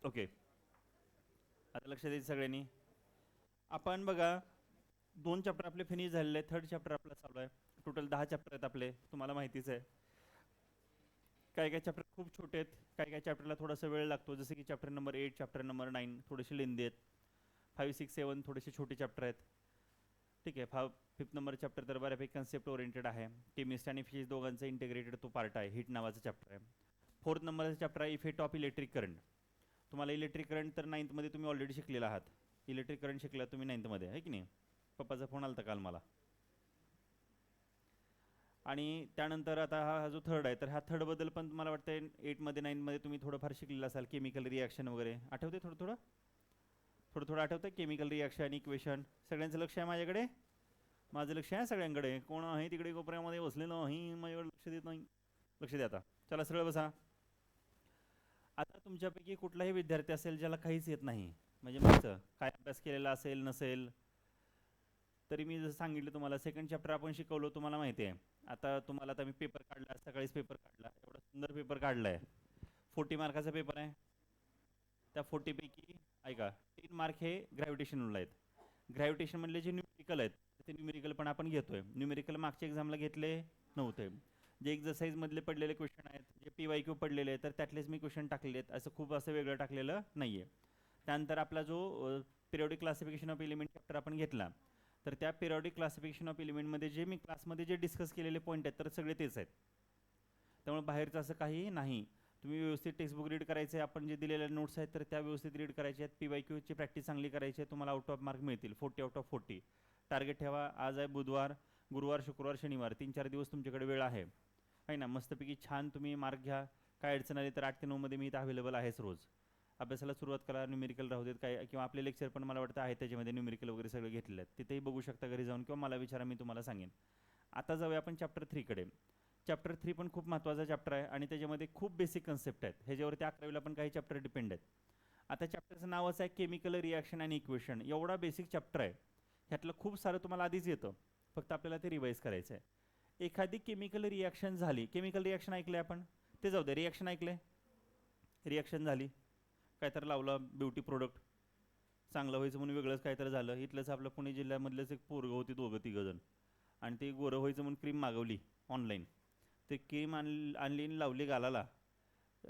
Okay, आता लक्ष द्यायचं सगळ्यांनी. आपण बघा, 2 चॅप्टर आपले फिनिश झालेले, थर्ड चॅप्टर आपला चालू आहे. टोटल 10 चॅप्टर आहेत आपले, तुम्हाला माहितीच आहे. काही काही चॅप्टर खूप छोटे आहेत, काही काही चॅप्टरला थोडासा वेळ लागतो, जसं की चॅप्टर नंबर 8, चॅप्टर नंबर 9 थोडेसे लेंदी आहेत. 5, 6, 7 थोडेसे छोटे चॅप्टर आहेत. ठीक आहे. फिफ्थ नंबर चॅप्टर तर बऱ्यापैकी कन्सेप्ट ओरिएंटेड आहे. केमिस्ट्री आणि फिजिक्स दोघांचा इंटिग्रेटेड तो पार्ट आहे, हिट नावाचा चॅप्टर आहे. फोर्थ नंबरचा चॅप्टर आहे इफेक्ट ऑफ इलेक्ट्रिक करंट. तुम्हाला इलेक्ट्रिक करंट तर नाईन्थमध्ये तुम्ही ऑलरेडी शिकलेला आहात. इलेक्ट्रिक करंट शिकला तुम्ही नाईन्थमध्ये, आहे की नाही? पप्पाचा फोन आला काल मला. आणि त्यानंतर आता हा जो थर्ड आहे, तर ह्या थर्डबद्दल पण मला वाटतं 8मध्ये 9मध्ये तुम्ही थोडंफार शिकलेलं असाल. केमिकल रिॲक्शन वगैरे आठवते, थोडं थोडं थोडं थोडं आठवतं. Chemical reaction, equation. सगळ्यांचं लक्ष आहे माझ्याकडे? माझं लक्ष आहे सगळ्यांकडे? कोण आहे तिकडे कोपऱ्यामध्ये बसलेलं नाही, माझ्याकडे लक्ष देत नाही? लक्ष द्या आता. चला सरळ बसा. आता तुमच्यापैकी कुठलाही विद्यार्थी असेल ज्याला काहीच येत नाही, म्हणजे माझं काय अभ्यास केलेला असेल नसेल, तरी मी जसं सांगितलं तुम्हाला, सेकंड चॅप्टर आपण शिकवलो तुम्हाला माहिती आहे. आता तुम्हाला, आता मी पेपर काढला, सकाळीच पेपर काढला, एवढा सुंदर पेपर काढला आहे. 40 मार्काचा पेपर आहे. त्या 40 पैकी ऐका, 3 मार्क हे ग्रॅव्हिटेशनला आहेत. ग्रॅव्हिटेशन म्हणले जे न्यूमेरिकल आहेत, ते न्यूमेरिकल पण आपण घेतोय. न्यूमेरिकल मागच्या एक्झामला घेतले नव्हते. जे एक्झरसाईजमधले पडलेले क्वेश्चन आहेत, जे PYQ पडलेले आहेत, तर त्यातलेच मी क्वेश्चन टाकलेले आहेत, असं खूप असं वेगळं टाकलेलं नाही आहे. त्यानंतर आपला जो periodic classification of element chapter आपण घेतला, तर त्या पिरियडिक क्लासिफिकेशन ऑफ एलिमेंटमध्ये जे मी क्लासमध्ये जे डिस्कस केलेले पॉईंट आहेत, तर सगळे तेच आहेत. त्यामुळे बाहेरचं असं काही नाही. तुम्ही व्यवस्थित टेक्स्टबुक रीड करायचे, आपण जे दिलेल्या नोट्स आहेत तर त्या व्यवस्थित रीड करायचे आहेत. PYQची प्रॅक्टिस चांगली करायची आहे, तुम्हाला आउट ऑफ मार्क मिळतील 40 आउट ऑफ 40. टार्गेट ठेवा. आज आहे बुधवार, गुरुवार, शुक्रवार, शनिवार, 3-4 दिवस तुमच्याकडे वेळ आहे ना? मस्तपैकी छान तुम्ही मार्क घ्या. काय अडचण आली तर 8 ते 9मध्ये मी इथं अवेलेबल आहेच रोज. अभ्यासाला सुरुवात करा. न्यूमेरिकल राहू देत काय, किंवा आपले लेक्चर पण मला वाटतं आहे त्याच्यामध्ये न्यूमेरिकल वगैरे सगळे घेतलेले आहेत, तिथेही बघू शकता घरी जाऊन, किंवा मला विचारा, मी तुम्हाला सांगेन. आता जाऊया आपण चॅप्टर 3कडे. चॅप्टर 3 पण खूप महत्त्वाचा चॅप्टर आहे, आणि त्याच्यामध्ये खूप बेसिक कन्सेप्ट आहेत, ह्याच्यावरती 11वीला पण काही चॅप्टर डिपेंड आहेत. आता चॅप्टरचं नावच आहे केमिकल रिॲक्शन आणि इक्वेशन. एवढा बेसिक चॅप्टर आहे, ह्यातलं खूप सारं तुम्हाला आधीच येतं, फक्त आपल्याला ते रिवाईज करायचं आहे. एखादी केमिकल रिॲक्शन झाली, केमिकल रिॲक्शन ऐकले आपण, ते जाऊ दे, रिॲक्शन ऐकले. रिॲक्शन झाली, काय तर लावलं ब्युटी प्रोडक्ट, चांगलं व्हायचं म्हणून वेगळंच काय तर झालं. इथलंच आपलं पुणे जिल्ह्यामधलंच एक पोरगं होती, दोघं तिघंजण, आणि ते गोरं व्हायचं म्हणून क्रीम मागवली ऑनलाईन. ते क्रीम आणली आणि लावली गालाला.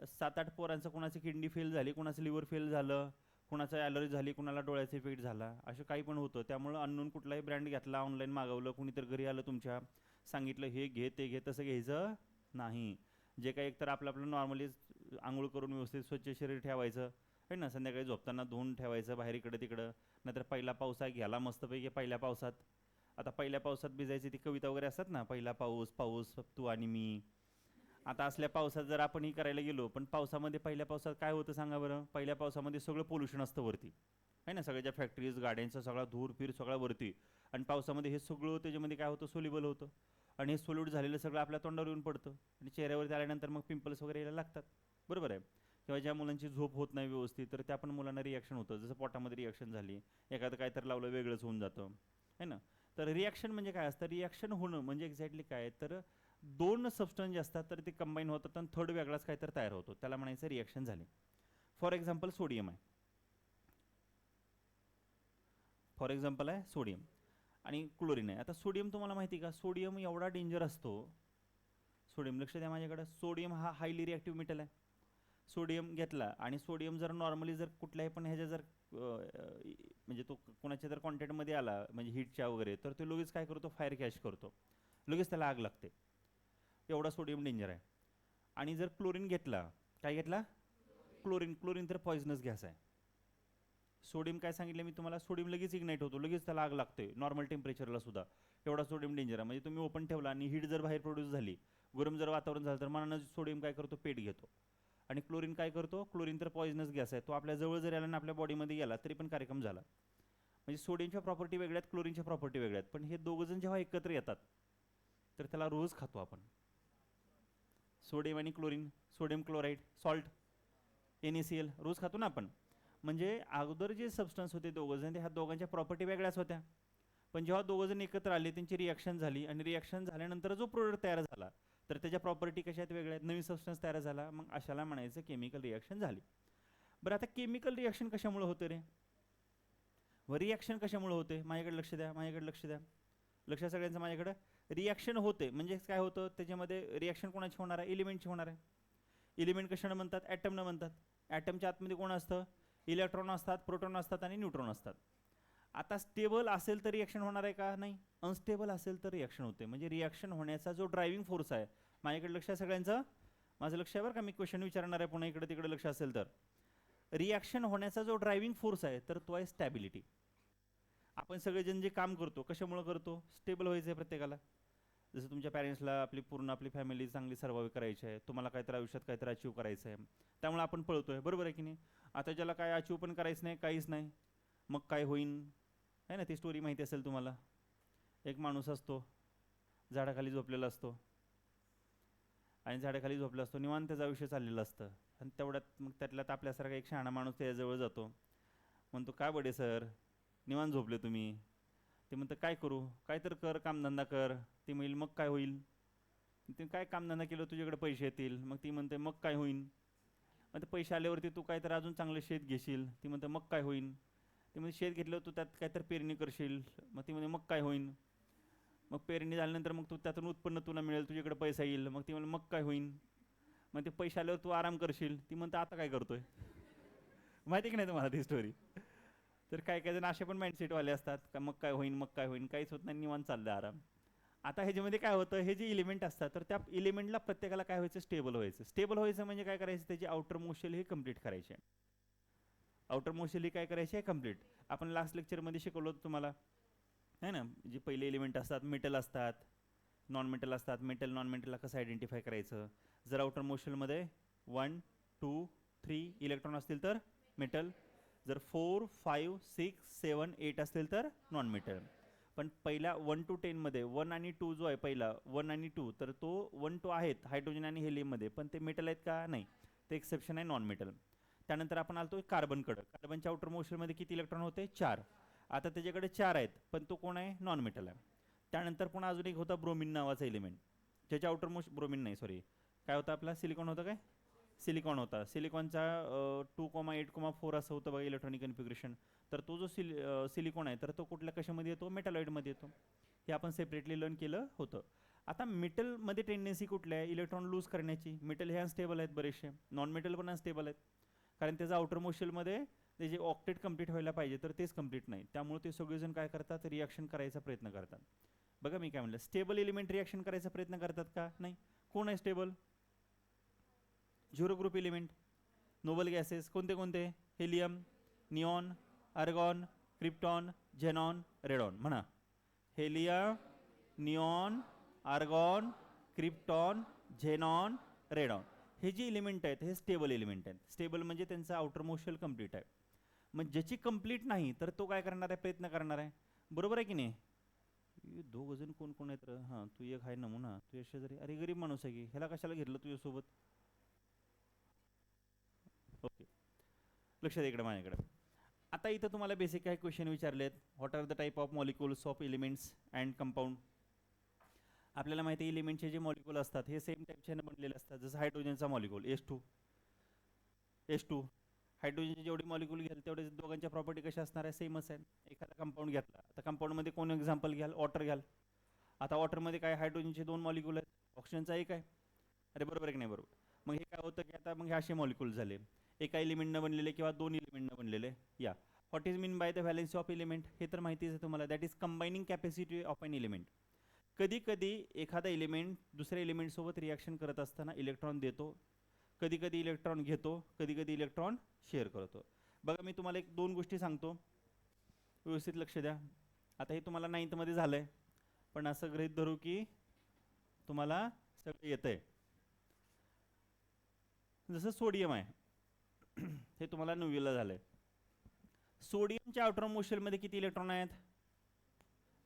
7-8 पोरांचं, कोणाची किडनी फेल झाली, कोणाचं लिव्हर फेल झालं, कोणाचं ॲलर्जी झाली, कोणाला डोळ्याचा इफेक्ट झाला, असं काही पण होतं. त्यामुळं अननोन कुठलाही ब्रँड घेतला, ऑनलाईन मागवलं, कुणीतर घरी आलं तुमच्या, सांगितलं हे घे ते घे, तसं घ्यायचं नाही. जे काही एकतर आपलं आपलं नॉर्मली आंघोळ करून व्यवस्थित स्वच्छ शरीर ठेवायचं आहे ना, संध्याकाळी झोपताना धुवून ठेवायचं बाहेर इकडं तिकडं. नाहीतर पहिला पाऊस आहे, घ्यायला मस्तपैकी पहिल्या पावसात. आता पहिल्या पावसात भिजायची ती कविता वगैरे असतात ना, पहिला पाऊस पाऊस तू आणि मी. आता असल्या पावसात जर आपण ही करायला गेलो, पण पावसामध्ये, पहिल्या पावसात काय होतं सांगा बरं? पहिल्या पावसामध्ये सगळं पोल्युशन असतं वरती, आहे ना, सगळ्या ज्या फॅक्टरीज, गाड्यांचा सगळा धूर फिर सगळा वरती. आणि पावसामध्ये हे सगळं त्याच्यामध्ये काय होतं, सोल्युबल होतं. आणि हे सोल्यूट झालेलं सगळं आपल्या तोंडावर येऊन पडतं, आणि चेहऱ्यावरती आल्यानंतर मग पिंपल्स वगैरे यायला लागतात. बरोबर आहे? किंवा ज्या मुलांची झोप होत नाही व्यवस्थित, तर त्या पण मुलांना रिॲक्शन होतं, जसं पोटामध्ये रिॲक्शन झाली, एखादं काय तर लावलं वेगळंच होऊन जातं, आहे ना? तर रिॲक्शन म्हणजे काय असतं? रिॲक्शन होणं म्हणजे एक्झॅक्टली काय तर, दोन सबस्टन्स जे असतात तर ते कंबाईन होतात, आणि थर्ड वेगळाच काय तर तयार होतो, त्याला म्हणायचं रिॲक्शन झाली. फॉर एक्झाम्पल सोडियम आहे. फॉर एक्झाम्पल आहे सोडियम, आणि क्लोरीन आहे. आता सोडियम तुम्हाला माहिती आहे का? सोडियम एवढा डेंजर असतो. सोडियम, लक्ष द्या माझ्याकडे. सोडियम हा हायली रिॲक्टिव्ह मेटल आहे. सोडियम घेतला, आणि सोडियम जर नॉर्मली जर कुठल्याही पण ह्याच्या जर म्हणजे तो कोणाच्या जर कॉन्टॅक्टमध्ये आला, म्हणजे हीटच्या वगैरे, तर तो लगेच काय करतो, फायर कॅच करतो, लगेच त्याला आग लागते. एवढा सोडियम डेंजर आहे. आणि जर क्लोरीन घेतला, काय घेतला? क्लोरीन. क्लोरीन तर पॉइझनस गॅस आहे. सोडियम काय सांगितलं मी तुम्हाला? सोडियम लगेच इग्नाइट होतो, लगेच त्याला आग लागते नॉर्मल टेम्परेचरला सुद्धा. एवढा सोडियम डेंजर आहे. म्हणजे तुम्ही ओपन ठेवला आणि हीट जर बाहेर प्रोड्यूस झाली, गरम जर वातावरण झालं, तर मनानं सोडियम काय करतो, पेट घेतो. आणि क्लोरीन काय करतो? क्लोरीन तर पॉइझनस गॅस आहे, तो आपल्या जवळ जर आला ना, आपल्या बॉडीमध्ये गेला तरी पण कार्यक्रम झाला. म्हणजे सोडियमच्या प्रॉपर्टी वेगळ्या आहेत, क्लोरीनच्या प्रॉपर्टी वेगळ्या आहेत, पण हे दोघं जण जेव्हा एकत्र येतात, तर त्याला रोज खातो आपण. सोडियम आणि chlorine, sodium chloride, salt, NaCl रोज खातो ना आपण. म्हणजे अगोदर जे सबस्टन्स होते दोघं जण, ह्या दोघांच्या प्रॉपर्टी वेगळ्याच होत्या, पण जेव्हा दोघं जण एकत्र आले, त्यांची रिॲक्शन झाली, आणि रिॲक्शन झाल्यानंतर जो प्रोडक्ट तयार झाला, तर त्याच्या प्रॉपर्टी कशा आहेत, वेगळ्या आहेत, नवीन सबस्टन्स तयार झाला, मग अशाला म्हणायचं केमिकल रिॲक्शन झाली. बरं आता केमिकल रिॲक्शन कशामुळे होते रे? व रिॲक्शन कशामुळे होते? माझ्याकडे लक्ष द्या, माझ्याकडे लक्ष द्या, लक्ष सगळ्यांचं माझ्याकडे. रिॲक्शन होते म्हणजे काय होतं त्याच्यामध्ये? रिॲक्शन कोणाची होणार आहे? एलिमेंटची होणार आहे. एलिमेंट कशाने म्हणतात? ॲटमनं म्हणतात. ॲटमच्या आतमध्ये कोण असतं? इलेक्ट्रॉन असतात, प्रोटॉन असतात आणि न्यूट्रॉन असतात. आता स्टेबल असेल तर रिॲक्शन होणार आहे का? नाही. अनस्टेबल असेल तर रिॲक्शन होते. म्हणजे रिॲक्शन होण्याचा जो ड्रायव्हिंग फोर्स आहे, माझ्याकडे लक्ष आहे सगळ्यांचं, माझं लक्ष आहे बरं का, मी क्वेश्चन विचारणार आहे पुन्हा, इकडे तिकडे लक्ष असेल तर. रिॲक्शन होण्याचा जो ड्रायव्हिंग फोर्स आहे तर तो आहे स्टॅबिलिटी. आपण सगळेजण जे काम करतो कशामुळे करतो? स्टेबल व्हायचं आहे प्रत्येकाला. जसं तुमच्या पॅरेंट्सला आपली फॅमिली चांगली सर्वाइव्ह करायची आहे, तुम्हाला काहीतरी आयुष्यात काहीतरी अचीव करायचं आहे, त्यामुळे आपण पळतोय, बरोबर आहे की नाही? आता ज्याला काय अचीव पण करायचं नाही, काहीच नाही, मग काय होईन? आहे ना, ती स्टोरी माहिती असेल तुम्हाला. एक माणूस असतो, झाडाखाली झोपलेला असतो, आणि झाडाखाली झोपला असतो, निवांत त्याचं आयुष्य चाललेलं असतं. आणि तेवढ्यात मग त्यातल्यात आपल्यासारखा एक शहाणा माणूस त्याच्याजवळ जातो, म्हणतो काय बडे सर निवांत झोपले तुम्ही? ते म्हणतं काय करू, काय तर कर, कामधंदा कर. ती म्हणेल मग काय होईल? ते काय कामधंदा केलं तुझ्याकडे पैसे येतील. मग ती म्हणते मग काय होईल? मग ते पैसे आल्यावरती तू काय तर अजून चांगलं शेत घेशील. ती म्हणते मग काय होईल? ती म्हणजे शेत घेतलं तू त्यात काय तर पेरणी करशील. मग ती म्हणते मग काय होईल? मग पेरणी झाल्यानंतर मग तू त्यातून उत्पन्न तुला मिळेल, तुझ्याकडे पैसा येईल. मग ती म्हणते मग काय होईल? मग ते पैसे आल्यावर तू आराम करशील. ती म्हणते आता काय करतोय? माहिती की नाही तुम्हाला ती स्टोरी? तर काय काय जण असे पण माइंडसेटवाले असतात का मग काय होईल, मग काय होईल, काहीच होत नाही, निवांत चाललं आराम. आता ह्याच्यामध्ये काय होतं, हे जे इलिमेंट असतात तर त्या इलिमेंटला प्रत्येकाला काय व्हायचं? स्टेबल व्हायचं. स्टेबल व्हायचं म्हणजे काय करायचं? त्याची आउटर मोशन ही कंप्लीट करायची आहे. आउटर मोशन ही काय करायची आहे? कंप्लीट. आपण लास्ट लेक्चरमध्ये शिकवलं होतं तुम्हाला, है ना, जे पहिले एलिमेंट असतात मेटल असतात, नॉन मेटल असतात. मेटल नॉन मेटलला कसं आयडेंटिफाय करायचं? जर आउटर मोशनमध्ये 1 2 3 इलेक्ट्रॉन असतील तर मेटल, जर 4 5 6 7 8 असतील तर नॉन मेटल. पण पहिल्या 1 to 10 मध्ये 1 आणि 2 जो आहे पहिला 1 आणि 2, तर तो 1 2 आहेत हायड्रोजन आणि हेलियममध्ये, पण ते मेटल आहेत का? नाही, ते एक्सेप्शन आहे नॉन मेटल. त्यानंतर आपण आलतो कार्बनकडं. कार्बनच्या आउटर मोशनमध्ये किती इलेक्ट्रॉन होते? 4. आता त्याच्याकडे 4 आहेत, पण तो कोण आहे? नॉन मेटल आहे. त्यानंतर पुन्हा अजून एक होता ब्रोमिन नावाचा एलिमेंट, ज्याच्या आउटर मोशन, ब्रोमिन नाही सॉरी, काय होतं आपला? सिलिकॉन होतं काय? सिलिकॉन होता. सिलिकॉनचा 2,8,4 असं होतं बघा इलेक्ट्रॉनिक कन्फिग्रेशन. तर तो जो सिलिकॉन आहे तर तो कुठल्या कशामध्ये येतो? मेटलॉइडमध्ये येतो. हे आपण सेपरेटली लर्न केलं होतं. आता मेटलमध्ये टेंडन्सी कुठल्या आहे? इलेक्ट्रॉन लूज करण्याची. मेटल हे अनस्टेबल आहेत बरेचसे, नॉन मेटल पण अनस्टेबल आहेत, कारण त्याचा आउटर मोशनमध्ये ते जे ऑक्टेट कंप्लीट व्हायला पाहिजे तर तेच कंप्लीट नाही. त्यामुळे ते सगळेजण काय करतात? रिॲक्शन करायचा प्रयत्न करतात. बघा मी काय म्हणलं, स्टेबल एलिमेंट रिॲक्शन करायचा प्रयत्न करतात का? नाही. कोण आहे stable? Zero group element. Noble gases कोणते कोणते? Helium, neon, argon, krypton, xenon, radon. म्हणा, helium, neon, argon, krypton, xenon, radon. हे जे एलिमेंट आहेत हे स्टेबल एलिमेंट आहेत. स्टेबल म्हणजे त्यांचं आउटर मोशन कंप्लीट आहे. मग ज्याची कंप्लीट नाही तर तो काय करणार आहे? प्रयत्न करणार आहे, बरोबर आहे की नाही? दोघ जण कोण कोण आहेत? हां, तू एक आहे नमुना, तू शेजारी. अरे गरीब माणूस आहे की, ह्याला कशाला घेतलं तुझ्यासोबत? ओके, लक्षात इकडे माझ्याकडे. आता इथं तुम्हाला बेसिक काही क्वेश्चन विचारलेत. What are the type of molecules of elements and compound? आपल्याला माहिती आहे एलिमेंटचे जे मॉलिक्युल असतात हे सेम टाईपचे बनलेले असतात. जसं हायड्रोजनचा मॉलिक्युल H2. हायड्रोजनचे जेवढे मॉलिक्युल घ्याल तेवढे दोघांच्या प्रॉपर्टी कशा असणार आहे? सेमच आहे. एखादा कंपाऊंड घेतला, आता कंपाऊंडमध्ये कोण एक्झाम्पल घ्याल? वॉटर घ्याल. आता वॉटरमध्ये काय? हायड्रोजनचे 2 मॉलिक्युल आहेत, ऑक्सिजनचा एक आहे. अरे बरोबर आहे की नाही? बरोबर. मग हे काय होतं की आता मग हे असे मॉलिक्युल झाले, एका एलिमेंटनं बनलेले किंवा 2 एलिमेंटनं बनलेले. या what is mean by the valency of element? हे तर माहितीच आहे तुम्हाला. That is combining capacity of an element. कधी कधी एखादा एलिमेंट दुसऱ्या एलिमेंटसोबत रिॲक्शन करत असताना इलेक्ट्रॉन देतो, कधी कधी इलेक्ट्रॉन घेतो, कधी कधी इलेक्ट्रॉन शेअर करतो. बघा मी तुम्हाला एक 2 गोष्टी सांगतो, व्यवस्थित लक्ष द्या. आता हे तुम्हाला 9th मध्ये झालंय, पण असं गृहीत धरू की तुम्हाला सगळं येतंय. जसं सोडियम आहे हे तुम्हाला 9वीला झालंय. सोडियमच्या आउटर मोशनमध्ये किती इलेक्ट्रॉन आहेत?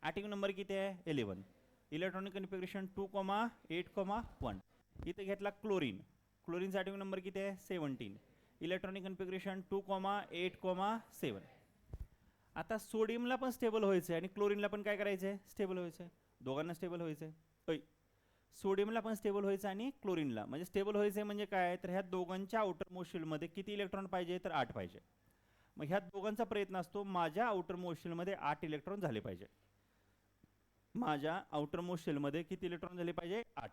ॲटॉमिक नंबर किती आहे? 11. Electronic configuration 2,8,1. इथे घेतला क्लोरीन. क्लोरीनचा ॲटॉमिक नंबर किती आहे? 17. Electronic configuration 2,8,7. आता सोडियमला पण स्टेबल व्हायचं आहे आणि क्लोरीनला पण काय करायचं आहे? स्टेबल व्हायचं आहे. दोघांना स्टेबल व्हायचं आहे. सोडियमला पण स्टेबल व्हायचं आणि क्लोरीनला. म्हणजे स्टेबल व्हायचं म्हणजे काय, तर ह्या दोघांच्या आउटर मोस्ट शेलमध्ये किती इलेक्ट्रॉन पाहिजे, तर 8 पाहिजे. मग ह्या दोघांचा प्रयत्न असतो माझ्या आउटर मोस्ट शेलमध्ये 8 इलेक्ट्रॉन झाले पाहिजे. माझ्या आउटर मोस्ट शेलमध्ये किती इलेक्ट्रॉन झाले पाहिजे, 8.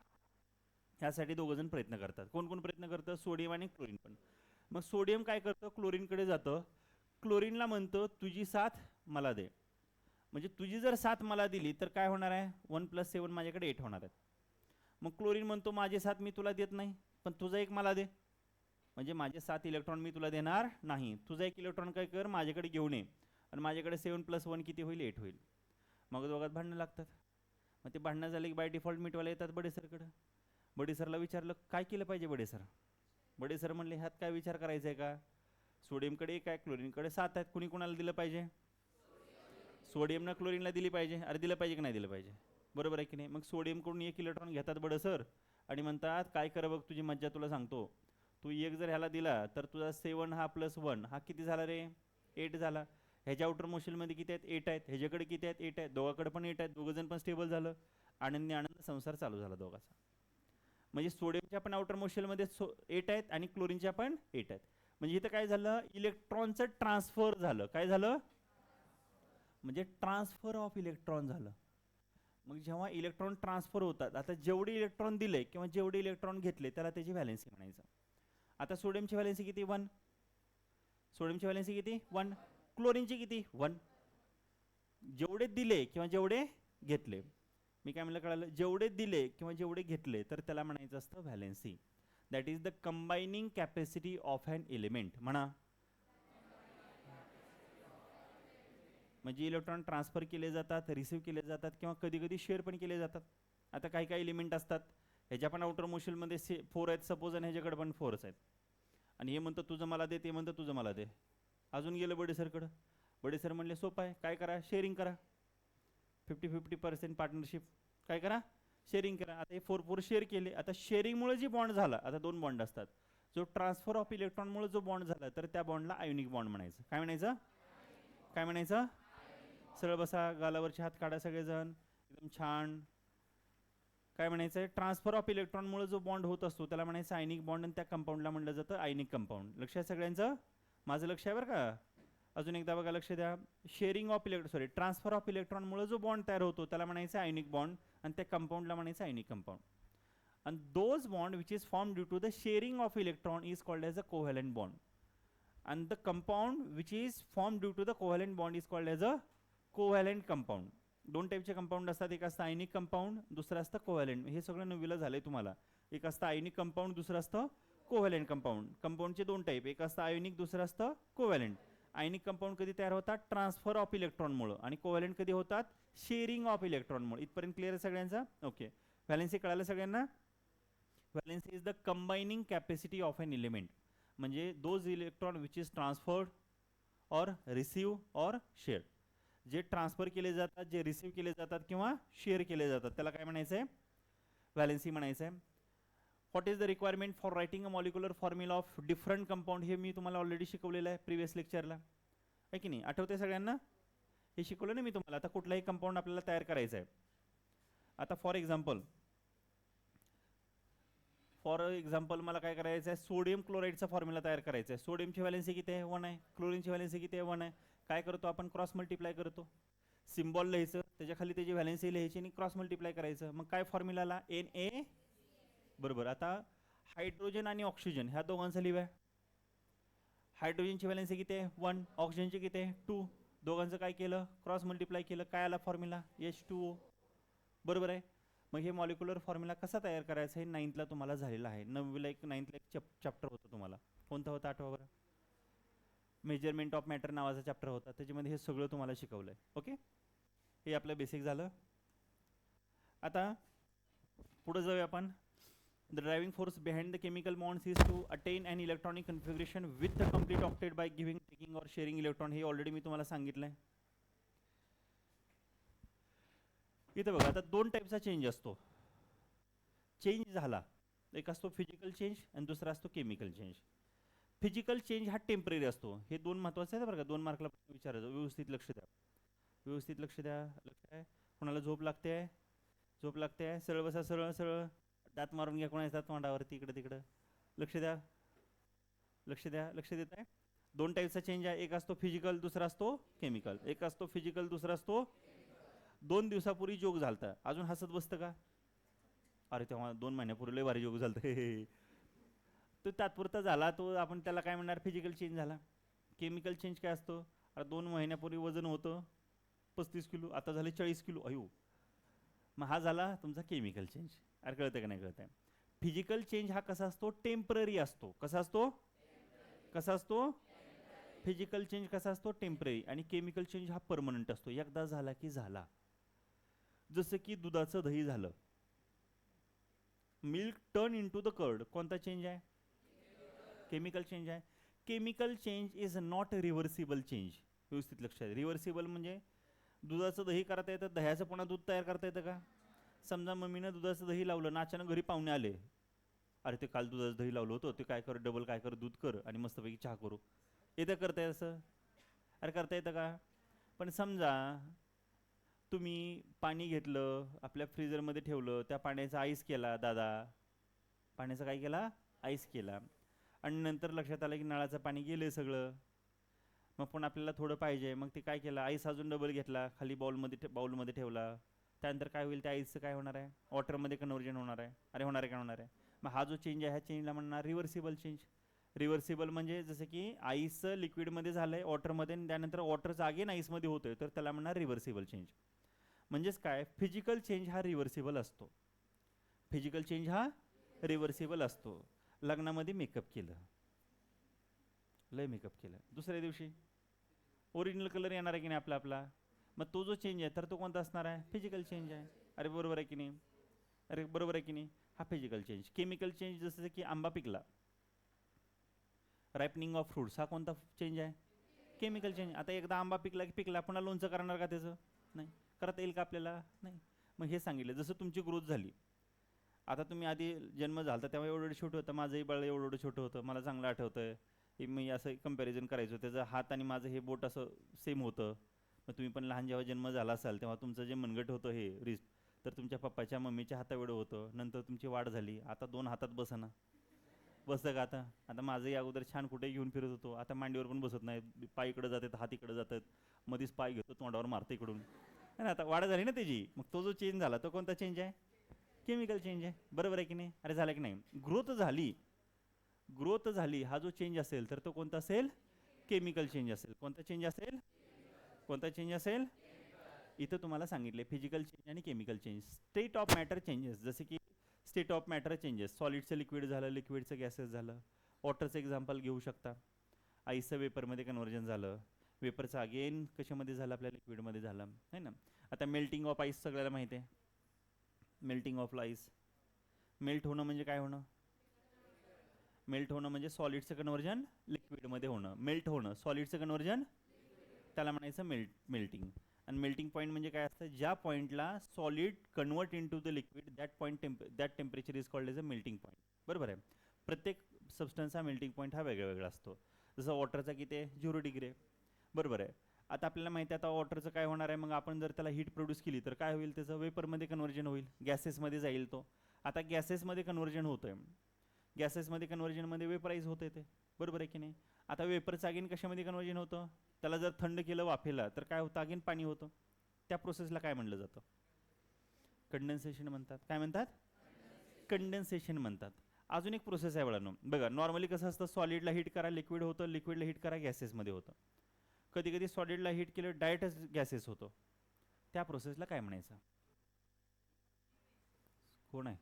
ह्यासाठी दोघं जण प्रयत्न करतात. कोण कोण प्रयत्न करतं, सोडियम आणि क्लोरीन पण. मग सोडियम काय करतं, क्लोरीनकडे जातं, क्लोरीनला म्हणतं तुझी साथ मला दे. म्हणजे तुझी जर साथ मला दिली तर काय होणार आहे, 1 + 7 माझ्याकडे 8 होणार आहेत. मग क्लोरीन म्हणतो माझे 7 मी तुला देत नाही, पण तुझा एक मला दे. म्हणजे माझे 7 इलेक्ट्रॉन मी तुला देणार नाही, तुझा एक इलेक्ट्रॉन काय कर माझ्याकडे घेऊन ये, आणि माझ्याकडे 7 + 1 किती होईल, 8 होईल. मग दोघात भांडणं लागतात. मग ते भांडणं झाले की बाय डिफॉल्ट मिटवायला येतात बडे सरकडं. बडे सरला विचारलं काय केलं पाहिजे बडे सर. बडे सर म्हणले ह्यात काय विचार करायचा आहे का, सोडियमकडे 1 आहे, क्लोरीनकडे 7 आहेत, कुणी कुणाला दिलं पाहिजे, सोडियमनं क्लोरीनला दिली पाहिजे. अरे दिलं पाहिजे की नाही दिलं पाहिजे, बरोबर आहे की नाही. मग सोडियमकडून 1 इलेक्ट्रॉन घेतात बडे सर आणि म्हणतात काय कर बघ तुझी मज्जा तुला सांगतो, तू 1 जर ह्याला दिला तर तुझा 7 हा +1 हा किती झाला रे, 8 झाला. ह्याच्या आउटर मोशनमध्ये किती आहेत, 8 आहेत. ह्याच्याकडे किती आहेत, 8 आहेत. दोघांकडे पण 8 आहेत. दोघंजण पण स्टेबल झालं. आनंदी आनंद संसार चालू झाला दोघांचा. म्हणजे सोडियमच्या पण आउटर मोशनमध्ये 8 आहेत आणि क्लोरीनच्या पण 8 आहेत. म्हणजे इथं काय झालं, इलेक्ट्रॉनचं ट्रान्सफर झालं. काय झालं, म्हणजे ट्रान्सफर ऑफ इलेक्ट्रॉन झालं. मग जेव्हा इलेक्ट्रॉन ट्रान्सफर होतात, आता जेवढे इलेक्ट्रॉन दिले किंवा जेवढे इलेक्ट्रॉन घेतले त्याला त्याची व्हॅलेन्सी म्हणायचं. आता सोडियमची व्हॅलेन्सी किती, 1. सोडियमची व्हॅलेन्सी किती, 1. क्लोरीनची किती, 1. जेवढे दिले किंवा जेवढे घेतले, मी काय म्हणलं कळालं, जेवढे दिले किंवा जेवढे घेतले तर त्याला म्हणायचं असतं valency. That is the combining capacity of an element. म्हणा, म्हणजे इलेक्ट्रॉन ट्रान्सफर केले जातात, रिसीव्ह केले जातात किंवा कधी कधी शेअर पण केले जातात. आता काही काही एलिमेंट असतात ह्याच्या पण आउटर मोशनमध्ये 4 आहेत सपोज आणि ह्याच्याकडे पण 4च आहेत, आणि हे म्हणतं तुझं मला दे, ते म्हणतं तुझं मला दे. अजून गेलं बडे सरकडं. बडे सर म्हणले सोपं आहे, काय करा, शेअरिंग करा, 50-50% पार्टनरशिप. काय करा, शेअरिंग करा. आता हे 4 शेअर केले. आता शेअरिंगमुळे जी बॉन्ड झाला, आता 2 बॉन्ड असतात, जो ट्रान्सफर ऑफ इलेक्ट्रॉनमुळे जो बॉन्ड झाला तर त्या बॉन्डला आयोनिक बॉन्ड म्हणायचं. काय म्हणायचं, काय म्हणायचं, सरळ बसा, गालावरचे हात काढा सगळेजण, एकदम छान. काय म्हणायचं, ट्रान्सफर ऑफ इलेक्ट्रॉनमुळे जो बॉन्ड होत असतो त्याला म्हणायचं आयनिक बॉन्ड, आणि त्या कंपाऊंडला म्हणलं जातं आयनिक कंपाऊंड. लक्ष आहे सगळ्यांचं, माझं लक्ष आहे बरं का. अजून एकदा बघा, लक्ष द्या. शेअरिंग ऑफ ट्रान्सफर ऑफ इलेक्ट्रॉनमुळे जो बॉन्ड तयार होतो त्याला म्हणायचं आयनिक बॉन्ड, आणि त्या कंपाऊंडला म्हणायचं आयनिक कंपाऊंड. आणि those bond which is form due to the sharing of electron is called as a covalent bond, and the compound which is formed due to the covalent bond is called as a covalent compound. 2 टाईपचे compound असतात, एक असतं आयनिक compound, दुसरं असतं covalent. हे सगळं नववीला झालंय तुम्हाला. एक असतं आयनिक कंपाऊंड, दुसरं असतं कोव्हॅलेंट कंपाऊंड. कंपाऊंडचे 2 टाईप, एक असतं आयोनिक, दुसरं असतं कोव्हॅलेंट. आयनिक कंपाऊंड कधी तयार होतात, ट्रान्सफर ऑफ इलेक्ट्रॉनमुळे, आणि कोव्हॅलेंट कधी होतात, शेअरिंग ऑफ इलेक्ट्रॉनमुळे. इथपर्यंत क्लिअर आहे सगळ्यांचा, ओके. व्हॅलेन्सी कळालं सगळ्यांना. Valency is the combining capacity of an element, म्हणजे those electron which is transferred or receive or share. जे ट्रान्सफर केले जातात, जे रिसीव्ह केले जातात किंवा शेअर केले जातात त्याला काय म्हणायचं आहे, व्हॅलेन्सी म्हणायचं आहे. What is the requirement for writing a molecular formula of different compound, हे मी तुम्हाला ऑलरेडी शिकवलेलं आहे प्रिव्हियस लेक्चरला, आहे की नाही, आठवते सगळ्यांना. हे शिकवलं ना मी तुम्हाला. आता कुठलाही कंपाऊंड आपल्याला तयार करायचं आहे. आता फॉर एक्झाम्पल मला काय करायचं आहे, सोडियम क्लोराईडचा फॉर्म्युला तयार करायचा आहे. सोडियमची व्हॅलेन्सी किती आहे, 1 आहे. क्लोरीनची व्हॅलेन्सी किती आहे, 1 आहे. काय करतो आपण, क्रॉस मल्टिप्लाय करतो. सिम्बॉल लिहायचं, त्याच्या खाली त्याची व्हॅलेन्सी लिहायची आणि क्रॉस मल्टिप्लाय करायचं. मग काय फॉर्म्युलाला, Na, बरोबर. आता हायड्रोजन आणि ऑक्सिजन ह्या दोघांचं लिहा. हायड्रोजनची व्हॅलेन्सी किती आहे, 1. ऑक्सिजनची किती आहे, 2. दोघांचं काय केलं, क्रॉस मल्टिप्लाय केलं. काय आला फॉर्म्युला, H2O, बरोबर आहे. मग हे मॉलिक्युलर फॉर्म्युला कसा तयार करायचा हे 9thला तुम्हाला झालेलं आहे. 9वीला 9thला एक चॅप्टर होतं तुम्हाला, कोणता होता आठवा बरं, मेजरमेंट ऑफ मॅटर नावाचा चॅप्टर होता. त्याच्यामध्ये हे सगळं तुम्हाला शिकवलंय. ओके, हे आपलं बेसिक झालं. आता पुढे जाऊया आपण. The driving force behind the chemical bonds is to attain an electronic configuration with the complete octet by giving, taking और शेअरिंग इलेक्ट्रॉन. हे ऑलरेडी मी तुम्हाला सांगितलंय. इथे बघा, आता 2 टाईपचा चेंज असतो. चेंज झाला, एक असतो फिजिकल चेंज आणि दुसरा असतो केमिकल चेंज. फिजिकल चेंज हा टेम्पररी असतो. हे 2 महत्त्वाचे आहेत बरं का, 2 मार्कला विचारायचं. व्यवस्थित लक्ष द्या, व्यवस्थित लक्ष द्या. लक्ष आहे, कोणाला झोप लागते आहे, झोप लागते, सरळ बसा, सरळ सरळ. दात मारून घ्या कोणाच्या तोंडावरती, इकडं तिकडं. लक्ष द्या, लक्ष द्या, लक्ष देत आहे. दोन टाईपचा चेंज आहे, एक असतो फिजिकल, दुसरा असतो केमिकल. एक असतो फिजिकल, दुसरा असतो. 2 दिवसापूर्वी जोग झालता, अजून हसत बसतं का? अरे तेव्हा 2 महिन्यापूर्वी लय भारी जोग झालता. तो तात्पुरता झाला, तो आपण त्याला काय म्हणणार, फिजिकल चेंज झाला. केमिकल चेंज काय असतो? अरे 2 महिन्यापूर्वी वजन होतं 35 किलो, आता झाले 40 किलो, अयो. मग हा झाला तुमचा केमिकल चेंज. अरे कळतं का नाही कळत आहे? फिजिकल चेंज हा कसा असतो, टेम्पररी असतो. कसा असतो? कसा असतो? फिजिकल चेंज कसा असतो, टेम्पररी. आणि केमिकल चेंज हा परमनंट असतो, एकदा झाला की झाला. जसं की दुधाचं दही झालं, milk turn into the curd, कोणता चेंज आहे? केमिकल चेंज आहे. Chemical change is not reversible change. व्यवस्थित लक्षात. रिव्हर्सिबल म्हणजे दुधाचं दही करता येतं, दह्याचं पुन्हा दूध तयार करता येतं का? समजा मम्मीनं दुधाचं दही लावलं ना, अचानक घरी पाहुणे आले, अरे ते काल दुधाचं दही लावलं होतं, ते काय कर, डबल काय कर, दूध कर आणि मस्तपैकी चहा करू. येतं करता येतं असं? अरे करता येतं का? पण समजा तुम्ही पाणी घेतलं, आपल्या फ्रीजरमध्ये ठेवलं, त्या पाण्याचा आईस केला दादा, पाण्याचा काय केला? आईस केला. आणि नंतर लक्षात आलं की नळाचं पाणी गेलं सगळं, मग पण आपल्याला थोडं पाहिजे, मग ते काय केलं, आईस अजून डबल घेतला, खाली बाउलमध्ये ठेवला. त्यानंतर काय होईल, त्या आईसचं काय होणार आहे? वॉटरमध्ये कन्व्हर्जन होणार आहे. अरे होणार आहे का? होणार आहे. मग हा जो चेंज आहे, ह्या चेंजला म्हणणार रिव्हर्सिबल चेंज. रिव्हर्सिबल म्हणजे जसं की आईसचं लिक्विडमध्ये झालं आहे वॉटरमध्ये, आणि त्यानंतर वॉटरचं अगेन आईसमध्ये होतं, तर त्याला म्हणणार रिव्हर्सिबल चेंज. म्हणजेच काय, फिजिकल चेंज हा रिव्हर्सिबल असतो. फिजिकल चेंज हा रिव्हर्सिबल असतो. लग्नामध्ये मेकअप केलं, लय मेकअप केलं, दुसऱ्या दिवशी ओरिजिनल कलर येणार आहे की नाही आपला आपला, मग तो जो चेंज आहे तर तो कोणता असणार आहे? फिजिकल चेंज आहे. अरे बरोबर आहे की नाही? अरे बरोबर आहे की नाही? हा फिजिकल चेंज. केमिकल चेंज जसं की आंबा पिकला, रायपनिंग ऑफ फ्रूट्स, हा कोणता चेंज आहे? Chemical change. आता एकदा आंबा पिकला की पिकला, पुन्हा लोणचं करणार का त्याचं? नाही. करता येईल का आपल्याला? नाही. मग हे सांगितलं, जसं तुमची ग्रोथ झाली. आता तुम्ही आधी जन्म झाला तेव्हा एवढं छोटं होतं, माझंही बाळ एवढं छोटं होतं, मला चांगलं आठवतंय. मी असं कंपॅरिझन करायचो, त्याचं हात आणि माझं हे बोट असं सेम होतं. मग तुम्ही पण लहान जेव्हा जन्म झाला असाल तेव्हा तुमचं जे मनगट होतं हे रिस्ट, तर तुमच्या पप्पाच्या मम्मीच्या हाताएवढं होतं. नंतर तुमची वाढ झाली, आता 2 हातात बसना. बसतं का आता? आता माझंही अगोदर छान कुठे घेऊन फिरत होतो, आता मांडीवर पण बसत नाही, पाय इकडे जातात, हात इकडे जातात, मध्येच पाय घेतो, तोंडावर मारतं इकडून. है ना? आता वाढ झाली ना त्याची. मग तो जो चेंज झाला तो कोणता चेंज आहे? केमिकल चेंज आहे. बरोबर आहे की नाही? अरे झालं की नाही? ग्रोथ झाली, ग्रोथ झाली, हा जो चेंज असेल तर तो कोणता असेल? केमिकल चेंज असेल. कोणता चेंज असेल? कोणता चेंज असेल? इथं तुम्हाला सांगितले फिजिकल चेंज आणि chemical change. State of matter changes, जसे की स्टेट ऑफ मॅटर चेंजेस, सॉलिडचं लिक्विड झालं, लिक्विडचं गॅसेस झालं. वॉटरचं एक्झाम्पल घेऊ शकता, आईसचं वेपरमध्ये कन्व्हर्जन झालं, वेपरचं अगेन कशामध्ये झालं? आपल्या लिक्विडमध्ये झालं, है ना? आता मेल्टिंग ऑफ आईस सगळ्याला माहिती आहे. मेल्टिंग ऑफ आईस, मेल्ट होणं म्हणजे काय होणं? मेल्ट होणं म्हणजे सॉलिडचं कन्व्हर्जन लिक्विडमध्ये होणं. मेल्ट होणं, सॉलिडचं कन्व्हर्जन, त्याला म्हणायचं मेल्टिंग. आणि मेल्टिंग पॉईंट म्हणजे काय असतं? ज्या पॉईंटला solid convert in to the liquid, that temperature is called as a melting point. बरोबर आहे? प्रत्येक सबस्टन्सचा मेल्टिंग पॉईंट हा वेगळा वेगळा असतो. जसं वॉटरचा किती आहे? 0 डिग्री आहे. बरोबर आहे? आता आपल्याला माहिती आहे आता वॉटरचं काय होणार आहे, मग आपण जर त्याला हीट प्रोड्यूस केली तर काय होईल? त्याचं वेपरमध्ये कन्व्हर्जन होईल, गॅसेसमध्ये जाईल तो. आता गॅसेसमध्ये कन्व्हर्जन होतं आहे, गॅसेसमध्ये कन्व्हर्जनमध्ये वेपराईज होते ते. बरोबर आहे की नाही? आता वेपरचं अगेन कशामध्ये कन्व्हर्जन होतं? त्याला जर थंड केलं वाफेला तर काय होतं? अगेन पाणी होतं. त्या प्रोसेसला काय म्हणलं जातं? कंडेन्सेशन म्हणतात. काय म्हणतात? कंडेन्सेशन म्हणतात. अजून एक प्रोसेस आहे बाळांनो, बघा नॉर्मली कसं असतं, सॉलिडला हीट करा लिक्विड होतं, लिक्विडला हीट करा गॅसेसमध्ये होतं. कधी कधी सॉलिडला हीट केलं डायरेक्टच गॅसेस होतं. त्या प्रोसेसला काय म्हणायचं? कोण आहे?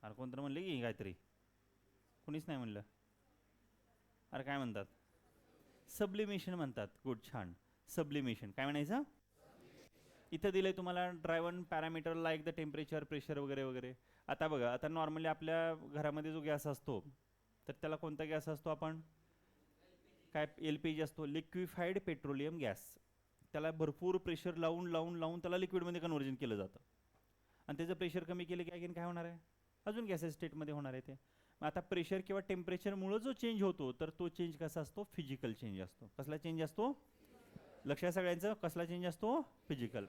अरे कोणतं म्हणले की काहीतरी? कोणीच नाही म्हणलं. अरे काय म्हणतात? सब्लिमेशन म्हणतात. गुड, छान. सब्लिमेशन काय म्हणायचं? इथं दिलंय तुम्हाला driven parameter like the temperature, pressure वगैरे वगैरे. आता बघा, आता नॉर्मली आपल्या घरामध्ये जो गॅस असतो तर त्याला कोणता गॅस असतो? आपण काय, LPG असतो, लिक्विफाईड पेट्रोलियम गॅस. त्याला भरपूर प्रेशर लावून लावून लावून त्याला लिक्विडमध्ये कन्व्हर्जन केलं जातं. आणि त्याचं प्रेशर कमी केलं की अगेन काय होणार आहे? अजून गॅसेस स्टेटमध्ये होणार आहे ते. मग आता प्रेशर किंवा टेम्परेचरमुळं जो चेंज होतो तर तो चेंज कसा असतो? फिजिकल चेंज असतो. कसला चेंज असतो? लक्षात सगळ्यांचं, कसला चेंज असतो? फिजिकल.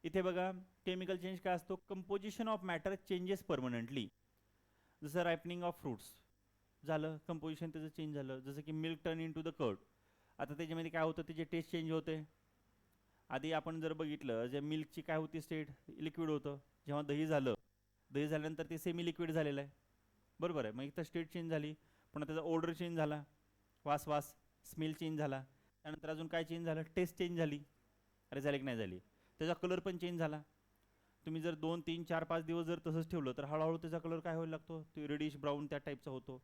इथे बघा केमिकल चेंज काय असतो, composition of matter changes permanently. जसं रायपनिंग ऑफ फ्रुट्स झालं, कंपोजिशन त्याचं चेंज झालं. जसं की milk turn in to the curd, आता त्याच्यामध्ये काय होतं, त्याची टेस्ट चेंज होते. आधी आपण जर बघितलं जे मिल्कची काय होती स्टेट, लिक्विड होतं. जेव्हा दही झालं, दही झाल्यानंतर ते सेमी लिक्विड झालेलं आहे, बरोबर आहे. मग इथं स्टेट चेंज झाली, पुन्हा त्याचा ऑर्डर चेंज झाला, वास स्मेल चेंज झाला. त्यानंतर अजून काय चेंज झालं, टेस्ट चेंज झाली. अरे झाली की नाही झाली, त्याचा कलर पण चेंज झाला. तुम्ही जर 2 3 4 5 दिवस जर तसंच ठेवलं तर हळूहळू त्याचा कलर काय व्हायला लागतो, तो रेडिश ब्राऊन त्या टाईपचा होतो.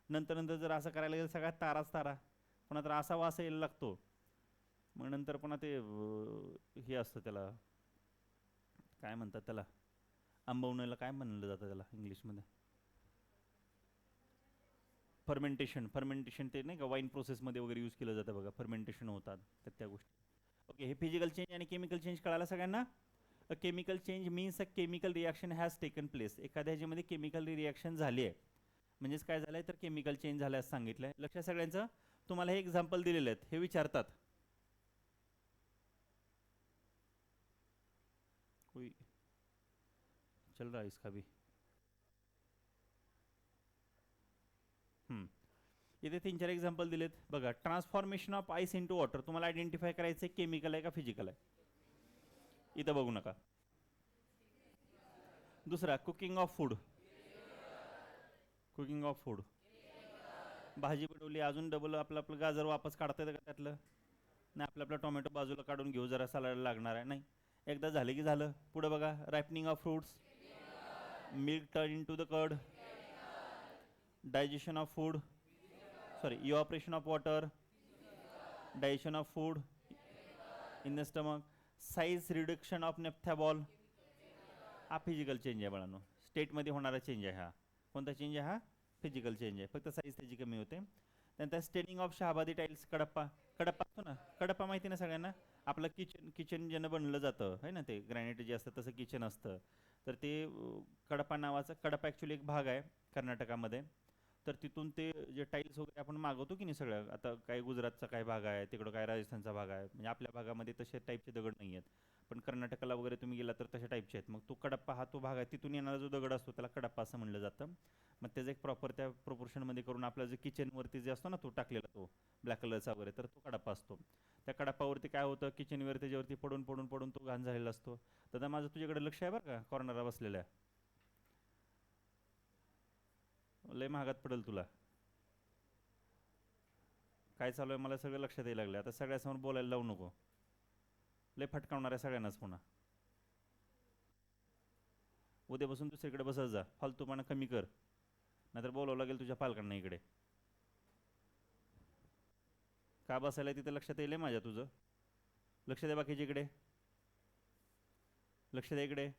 नंतर नंतर जर असं करायला गेलं सगळ्यात ताराच तारा, पुन्हा तर असा वास यायला लागतो. मग नंतर पुन्हा ते हे असतं त्याला काय म्हणतात, त्याला आंबवण्याला काय म्हणलं जातं त्याला इंग्लिशमध्ये, फर्मेंटेशन. फर्मेंटेशन ते नाही का वाईन प्रोसेसमध्ये वगैरे यूज केलं जातं बघा, फर्मेंटेशन होतात तर त्या गोष्टी. ओके, हे फिजिकल चेंज आणि केमिकल चेंज कळाला सगळ्यांना. A chemical change means a chemical reaction has taken place. एखाद्या ह्याच्यामध्ये केमिकल रिॲक्शन झाली आहे म्हणजेच काय झालं आहे तर केमिकल चेंज झालं असं सांगितलं आहे. लक्षात सगळ्यांचं. तुम्हाला हे एक्झाम्पल दिलेले आहेत, हे विचारतात. कोई चल रहा है इसका भी. इथे 3 4 एक्झाम्पल दिलेत बघा. Transformation of ice into water, तुम्हाला आयडेंटिफाय करायचं केमिकल आहे का फिजिकल आहे, इथं बघू नका. दुसरा cooking of food, cooking of food, भाजी बनवली अजून डबल आपलं आपलं गाजर वापस काढता येतं का त्यातलं, नाही आपलं आपलं टोमॅटो बाजूला काढून घेऊ, जरा सलाड लागणार आहे, नाही. एकदा झालं की झालं. पुढे बघा, ripening of fruits, milk turn in to the curd, digestion of food, sorry evaporation of water, digestion of food in the stomach, size reduction of naphtha ball. हा फिजिकल चेंज आहे बाळांनो, स्टेटमध्ये होणारा चेंज आहे हा. कोणता चेंज आहे हा, फिजिकल चेंज आहे, फक्त साईज त्याची कमी होते. त्यानंतर staining of Shahabadi tiles, Kadapa. Kadapa असतो ना, कडप्पा माहिती ना सगळ्यांना, आपलं किचन ज्यानं बनलं जातं आहे ना, ते ग्रॅनाइट जे असतं तसं किचन असतं. तर ते कडप्पा नावाचा, कडप्पा ॲक्च्युली एक भाग आहे कर्नाटकामध्ये. तर तिथून ते जे टाईल्स वगैरे आपण मागवतो की नाही सगळं, आता काय गुजरातचा काय भाग आहे, तिकडं काय राजस्थानचा भाग आहे, म्हणजे आपल्या भागामध्ये तसे टाईपचे दगड नाही आहेत. पण कर्नाटकाला वगैरे तुम्ही गेला तर तशा टाईपचे आहेत. मग तो कडप्पा हा तो भाग आहे, तिथून येणारा जो दगड असतो त्याला कडप्पा असं म्हणलं जातं. मग त्याचं एक प्रॉपर त्या प्रोपोर्शनमध्ये करून आपला जे किचनवरती जे असतो ना तो टाकलेला, तो ब्लॅक कलरचा वगैरे, तर तो कडप्पा असतो. त्या कडप्पावरती काय होतं, किचनवर त्याच्यावरती पडून पडून पडून तो घाण झालेला असतो. दादा माझं तुझ्याकडे लक्ष आहे बरं का, कॉर्नरला बसलेल्या, लय महागात पडेल तुला. काय चालू आहे मला सगळं लक्षात यायला लागलं, आता सगळ्यासमोर बोलायला लावू नको, लय फटकावणार आहे सगळ्यांनाच पुन्हा. उद्यापासून दुसरीकडे बसत जा, फालतूपणा कमी कर, नाहीतर बोलावं लागेल तुझ्या पालकांना इकडे. का बसायला तिथं लक्षात येईल माझ्या तुझं, लक्ष द्या बाकीच्या इकडे, लक्ष द्या इकडे.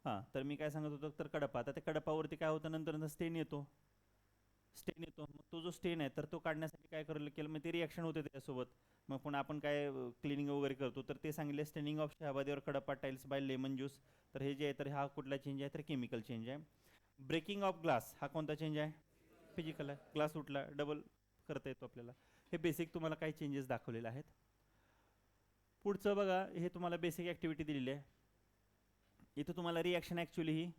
हां, तर मी काय सांगत होतो, तर कडपा, आता त्या कडपावरती काय होतं नंतर नंतर स्टेन येतो, स्टेन येतो. मग तो जो स्टेन आहे तर तो काढण्यासाठी काय करायला केलं, मग ते रिॲक्शन होते त्याच्यासोबत. मग पण आपण काय क्लिनिंग वगैरे करतो, तर ते सांगितले स्टेनिंग ऑफ शहाबादीवर Kadappa tiles by lemon juice. तर हे जे आहे तर हा कुठला चेंज आहे तर केमिकल चेंज आहे. ब्रेकिंग ऑफ ग्लास हा कोणता चेंज आहे, फिजिकल आहे. ग्लास उठला डबल करता येतो आपल्याला. हे बेसिक तुम्हाला काही चेंजेस दाखवलेले आहेत. पुढचं बघा, हे तुम्हाला बेसिक ॲक्टिव्हिटी दिलेली आहे. इथं तुम्हाला रिॲक्शन ॲक्च्युली ही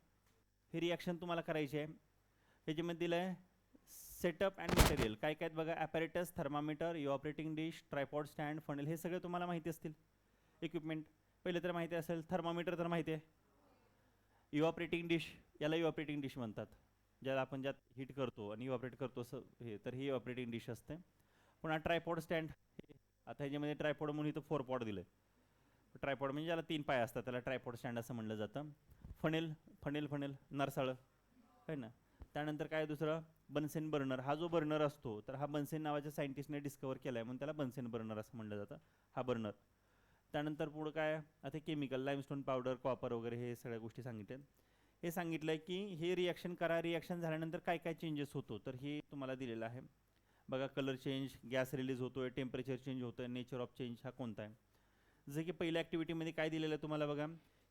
रिॲक्शन तुम्हाला करायची आहे. ह्याच्यामध्ये दिलं आहे सेटअप अँड मटेरियल काय काय बघा, apparatus, thermometer, इव्हॉपरेटिंग dish, tripod stand, funnel, हे सगळे तुम्हाला माहिती असतील इक्विपमेंट. पहिले तर माहिती असेल, थर्मामीटर तर माहिती आहे. इव्हॉपरेटिंग डिश, याला इव्हॉपरेटिंग डिश म्हणतात, ज्याला आपण ज्यात हीट करतो आणि इव्हॉपरेट करतो असं हे, तर ही इव्हॉपरेटिंग डिश असते. पुन्हा ट्रायपॉड स्टँड, हे आता ह्याच्यामध्ये ट्रायपॉड म्हणून इथं 4 पॉड दिलं आहे. ट्रायपॉड म्हणजे ज्याला 3 पाय असतात त्याला ट्रायपॉड स्टँड असं म्हणलं जातं. फनेल, फनेल फनेल नरसाळं आहे ना. त्यानंतर काय दुसरं, बन्सेन बर्नर. हा जो बर्नर असतो तर हा बन्सेन नावाच्या सायंटिस्टने डिस्कवर केला आहे म्हणून त्याला बन्सेन बर्नर असं म्हणलं जातं, हा बर्नर. त्यानंतर पुढं काय, आता केमिकल, लाईमस्टोन पावडर, कॉपर वगैरे हे सगळ्या गोष्टी सांगितल्या. हे सांगितलं आहे की हे रिॲक्शन करा, रिॲक्शन झाल्यानंतर काय काय चेंजेस होतो तर हे तुम्हाला दिलेलं आहे बघा. कलर चेंज, गॅस रिलीज होतो आहे, टेम्परेचर चेंज होतं आहे, नेचर ऑफ चेंज हा कोणता आहे. जसं की पहिल्या ॲक्टिव्हिटीमध्ये काय दिलेलं आहे तुम्हाला बघा,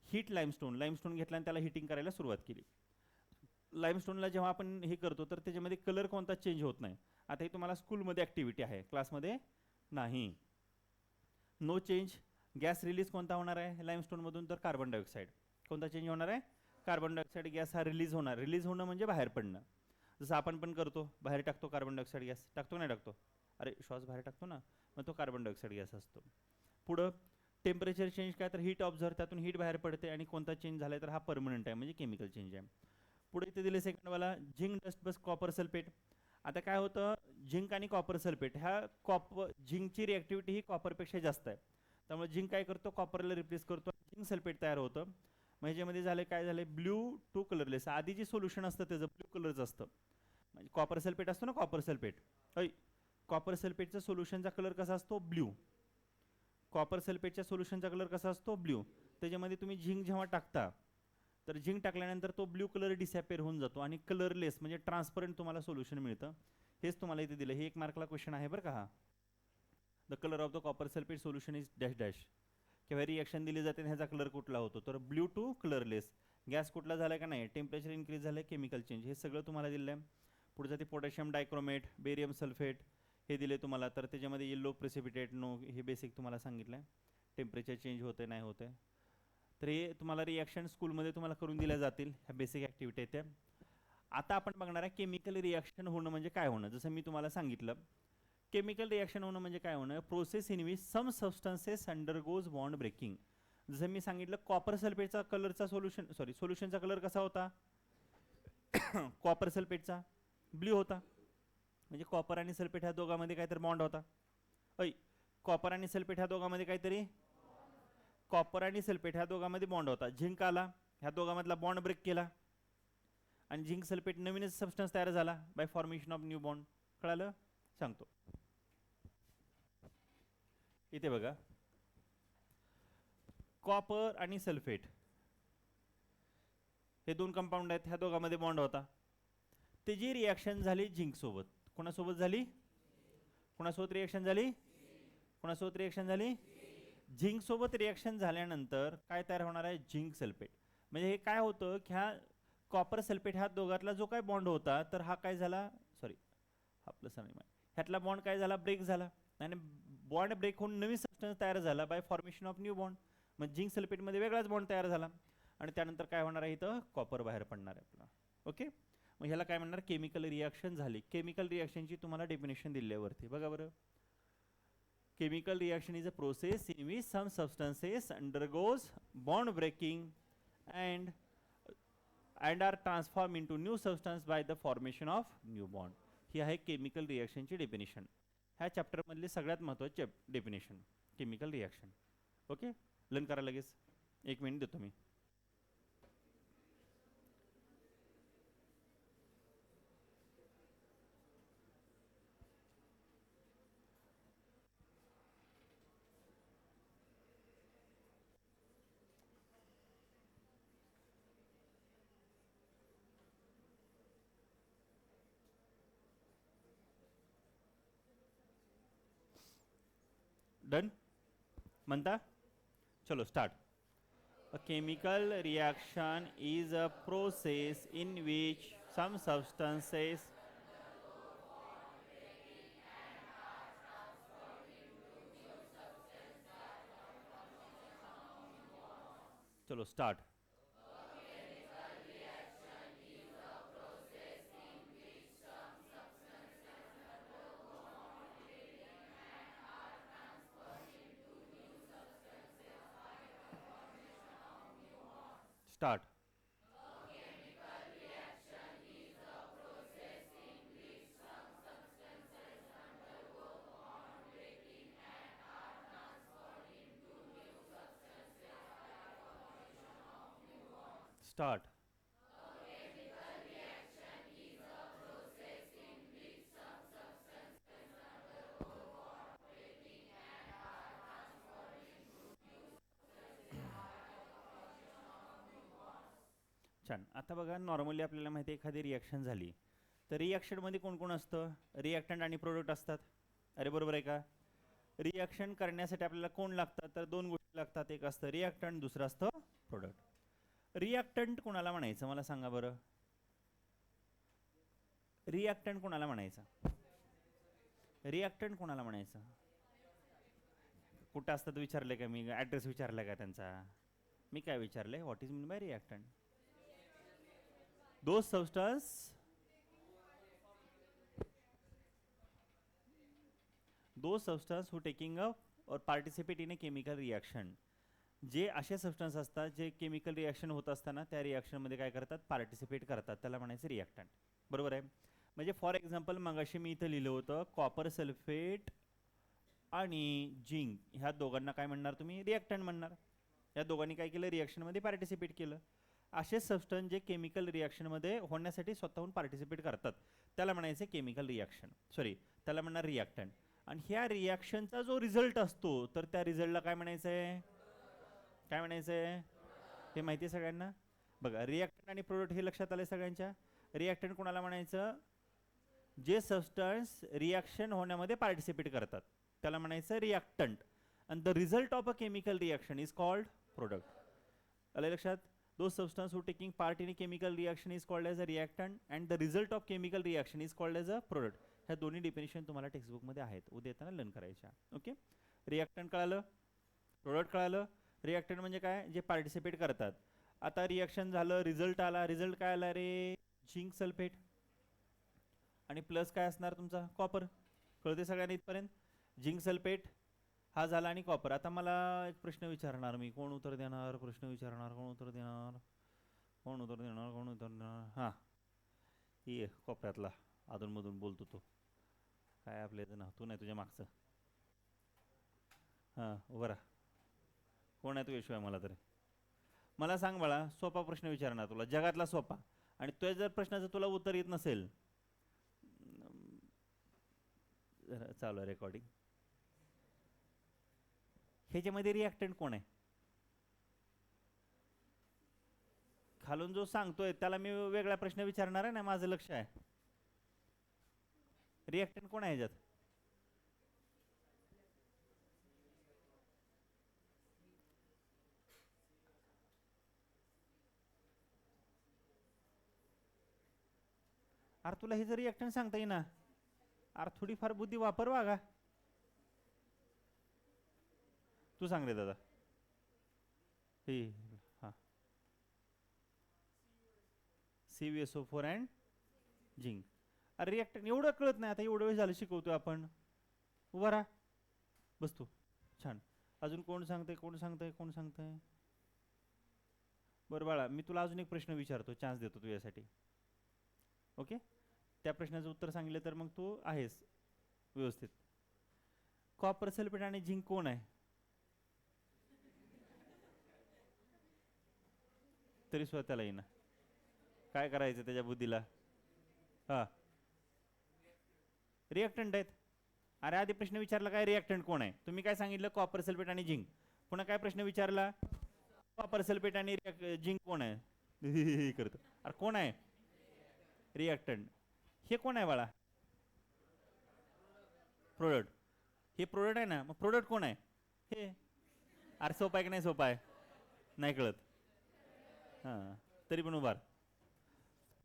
हीट लाईमस्टोन. लाईमस्टोन घेतला आणि त्याला हिटिंग करायला सुरुवात केली. लाईमस्टोनला जेव्हा आपण हे करतो तर त्याच्यामध्ये कलर कोणता चेंज होत नाही. आता हे तुम्हाला स्कूलमध्ये ॲक्टिव्हिटी आहे, क्लासमध्ये नाही. नो चेंज, गॅस रिलीज कोणता होणार आहे लाईमस्टोनमधून, तर कार्बन डायऑक्साईड. कोणता चेंज होणार आहे, कार्बन डायऑक्साईड गॅस हा रिलीज होणार. रिलीज होणं म्हणजे बाहेर पडणं, जसं आपण पण करतो, बाहेर टाकतो कार्बन डायऑक्साईड गॅस, टाकतो नाही टाकतो, अरे श्वास बाहेर टाकतो ना, मग तो कार्बन डायऑक्साईड गॅस असतो. पुढं टेम्परेचर चेंज काय, तर हीट ऑब्झर्व, त्यातून हीट बाहेर पडते, आणि कोणता चेंज झालाय तर हा परमनंट आहे म्हणजे केमिकल चेंज आहे. पुढे इथे दिले सेकंडवाला झिंक डस्ट बस कॉपर सल्फेट. आता काय होतं, झिंक आणि कॉपर सल्फेट ह्या झिंकची रिॲक्टिव्हिटी ही कॉपरपेक्षा जास्त आहे, त्यामुळे झिंक काय करतो, कॉपरला रिप्लेस करतो, झिंक सल्फेट तयार होतं. मग ह्याच्यामध्ये झालं काय झालं, ब्ल्यू टू कलरलेस. आधी जे सोल्युशन असतं त्याचं ब्ल्यू कलरचं असतं, म्हणजे कॉपर सल्फेट असतो ना, कॉपर सल्फेट, कॉपर सल्फेटचा सोल्युशनचा कलर कसा असतो, ब्ल्यू. कॉपर सल्फेटच्या सोल्युशनचा कलर कसा असतो, ब्ल्यू. त्याच्यामध्ये तुम्ही झिंक जेव्हा टाकता, तर झिंक टाकल्यानंतर तो ब्ल्यू कलर डिसॅपेअर होऊन जातो आणि कलरलेस म्हणजे ट्रान्सपरंट तुम्हाला सोल्युशन मिळतं. हेच तुम्हाला इथे दिलं, हे 1 मार्कला क्वेश्चन आहे बरं का. हा the colour of the copper sulphate solution is dash dash. किंवा रिॲक्शन दिली जाते ह्याचा कलर कुठला होतो, तर ब्ल्यू टू कलरलेस. गॅस कुठला झाला का नाही, टेम्परेचर इन्क्रीज झालं, केमिकल चेंज, हे सगळं तुम्हाला दिलं आहे. पुढे ते पोटॅशियम डायक्रोमेट, बेरियम सल्फेट हे दिले तुम्हाला, तर त्याच्यामध्ये येल्लो प्रेसिपिटेट नो, हे बेसिक तुम्हाला सांगितलं आहे. टेम्परेचर चेंज होते नाही होते, तर हे तुम्हाला रिॲक्शन स्कूलमध्ये तुम्हाला करून दिल्या जातील, ह्या बेसिक ॲक्टिव्हिटी आहेत त्या. आता आपण बघणार आहे केमिकल रिॲक्शन होणं म्हणजे काय होणं. जसं मी तुम्हाला सांगितलं, केमिकल रिॲक्शन होणं म्हणजे काय होणं, process in which some substances undergoes bond breaking. जसं मी सांगितलं, कॉपर सल्फेटचा कलरचा सोल्युशनचा कलर कसा होता कॉपर सल्फेटचा ब्ल्यू होता, म्हणजे कॉपर आणि सल्फेट ह्या दोघांमध्ये काहीतरी बॉन्ड होता. कॉपर आणि सल्फेट ह्या दोघांमध्ये काहीतरी, कॉपर आणि सल्फेट ह्या दोघांमध्ये बॉन्ड होता. झिंक आला, ह्या दोघांमधला बॉन्ड ब्रेक केला, आणि झिंक सल्फेट नवीनच सबस्टन्स तयार झाला bye formation of new bond. कळालं, सांगतो. इथे बघा, कॉपर आणि सल्फेट हे दोन कंपाऊंड आहेत, ह्या दोघांमध्ये बॉन्ड होता. त्याची रिॲक्शन झाली झिंक सोबत. कोणासोबत झाली, कोणासोबत रिॲक्शन झाली, कोणासोबत रिॲक्शन झाली, झिंक सोबत रिॲक्शन झाल्यानंतर काय तयार होणार आहे, झिंक सल्फेट. म्हणजे हे काय होतं की ह्या कॉपर सल्फेट ह्या दोघातला जो काय बॉन्ड होता, तर हा काय झाला, सॉरी हा प्लस आणि ह्यातला बॉन्ड काय झाला, ब्रेक झाला, आणि बॉन्ड ब्रेक होऊन नवीन सबस्टन्स तयार झाला bye formation of new bond. मग झिंक सल्फेटमध्ये वेगळाच बॉन्ड तयार झाला, आणि त्यानंतर काय होणार आहे, इथं कॉपर बाहेर पडणार आहे आपला. ओके, मग ह्याला काय म्हणणार, केमिकल रिॲक्शन झाली. केमिकल रिॲक्शनची तुम्हाला डेफिनेशन दिल्यावरती बघा बरं. Chemical reaction is a process in which some substances undergoes bond breaking and are transformed into new substance by the formation of new bond. ही आहे केमिकल रिॲक्शनची डेफिनेशन. ह्या चॅप्टरमधली सगळ्यात महत्त्वाची definition chemical reaction. Okay, learn करा लगेच, 1 minute देतो मी. Done म्हणता, चलो start. A chemical reaction is a process in which some substances चलो स्टार्ट. स्टार्ट. स्टार्ट. छान. आता बघा, नॉर्मली आपल्याला माहिती आहे एखादी रिॲक्शन झाली तर रिॲक्शनमध्ये कोण कोण असतं, रिॲक्टंट आणि प्रोडक्ट असतात. अरे बरोबर आहे का. रिॲक्शन करण्यासाठी आपल्याला कोण लागतात, तर 2 गोष्टी लागतात, एक असतं रिॲक्टंट, दुसरं असतं प्रोडक्ट. रिॲक्टंट कोणाला म्हणायचं मला सांगा बरं, रिॲक्टंट कोणाला म्हणायचं, रिॲक्टंट कोणाला म्हणायचं, कुठं असतात विचारले का मी, ॲड्रेस विचारला का त्यांचा? मी काय विचारले, what is mean by reactant? Those substance who taking up or participate in a chemical reaction. जे असे सबस्टन्स असतात जे केमिकल रिॲक्शन होत असताना त्या रिॲक्शनमध्ये काय करतात, पार्टिसिपेट करतात, त्याला म्हणायचं रिॲक्टंट. बरोबर आहे. म्हणजे फॉर एक्झाम्पल मगाशी मी इथं लिहिलं होतं कॉपर सल्फेट आणि झिंक, ह्या दोघांना काय म्हणणार तुम्ही, रिॲक्टंट म्हणणार. या दोघांनी काय केलं, रिॲक्शनमध्ये पार्टिसिपेट केलं. असे सबस्टन्स जे केमिकल रिॲक्शनमध्ये होण्यासाठी स्वतःहून पार्टिसिपेट करतात त्याला म्हणायचे केमिकल रिॲक्शन, सॉरी त्याला म्हणणार रिॲक्टंट. आणि ह्या रिॲक्शनचा जो रिझल्ट असतो तर त्या रिझल्टला काय म्हणायचं आहे, काय म्हणायचं आहे, हे माहिती आहे सगळ्यांना. बघा रिॲक्टंट आणि प्रोडक्ट हे लक्षात आले सगळ्यांच्या. रिॲक्टंट कोणाला म्हणायचं, जे सबस्टन्स रिॲक्शन होण्यामध्ये पार्टिसिपेट करतात त्याला म्हणायचं reactant. and the result of a chemical reaction is called product. आले लक्षात. Those substances who taking part in a chemical reaction is called as a reactant and the result of chemical reaction is called as a product. ह्या दोन्ही definition तुम्हाला textbook मध्ये आहेत, उद्या येताना learn करायच्या. ओके, रिॲक्टंट कळालं, प्रोडक्ट कळालं. रिॲक्टंट म्हणजे काय, जे पार्टिसिपेट करतात. आता रिॲक्शन झालं, रिझल्ट आला. रिझल्ट काय आला रे, झिंक सल्फेट आणि प्लस काय असणार तुमचा, कॉपर. कळते सगळ्यांना इथपर्यंत. झिंक सल्फेट हा झाला आणि कॉपर. आता मला एक प्रश्न विचारणार मी, कोण उत्तर देणार, प्रश्न विचारणार, कोण उत्तर देणार, कोण उत्तर देणार, कोण उत्तर देणार. हां, ये कोपऱ्यातला अधूनमधून बोलतो तो, काय आपल्या ना, तू नाही तुझ्या मागचं. हां उभं राहा. कोण आहे तू यशू आहे मला तरी. मला सांग बाळा, सोपा प्रश्न विचारणार तुला, जगातला सोपा. आणि तो जर प्रश्नाचं तुला उत्तर येत नसेल, चालू आहे रेकॉर्डिंग, ह्याच्यामध्ये रिॲक्टंट कोण आहे? खालून जो सांगतोय त्याला मी वेगळा प्रश्न विचारणार आहे ना, माझं लक्ष आहे. रिॲक्टंट कोण आहे ह्याच्यात? अरे तुला हे जर रिॲक्टंट सांगता येईना, अरे थोडीफार बुद्धी वापर वागा. तू सांग रे दादा. हे हां, CuSO4 अँड झिंक. अरे रिॲक्टंट एवढं कळत नाही, आता एवढं वेळ झालं शिकवतोय आपण. उभा राहा, बस तू. छान. अजून कोण सांगतंय, कोण सांगतंय, कोण सांगतंय? बरं बाळा, मी तुला अजून एक प्रश्न विचारतो, चान्स देतो तुझ्यासाठी. ओके, त्या प्रश्नाचं उत्तर सांगितलं तर मग तू आहेस व्यवस्थित. कॉपर सल्फेट आणि झिंक कोण आहे? तरी स्वतःला येईना, काय करायचं त्याच्या बुद्धीला? हां, रिॲक्टंट आहेत. अरे आधी प्रश्न विचारला काय, रिॲक्टंट कोण आहे? तुम्ही काय सांगितलं, कॉपर सल्फेट आणि झिंक. पुन्हा काय प्रश्न विचारला, कॉपर सल्फेट आणि झिंक कोण आहे? करतो. अरे कोण आहे रिॲक्टंट? हे कोण आहे बाळा? प्रोडक्ट. हे प्रोडक्ट आहे ना, मग प्रोडक्ट कोण आहे? हे. अरे सोपा आहे की नाही, सोपा आहे? नाही कळत. हां, तरी पण उभार.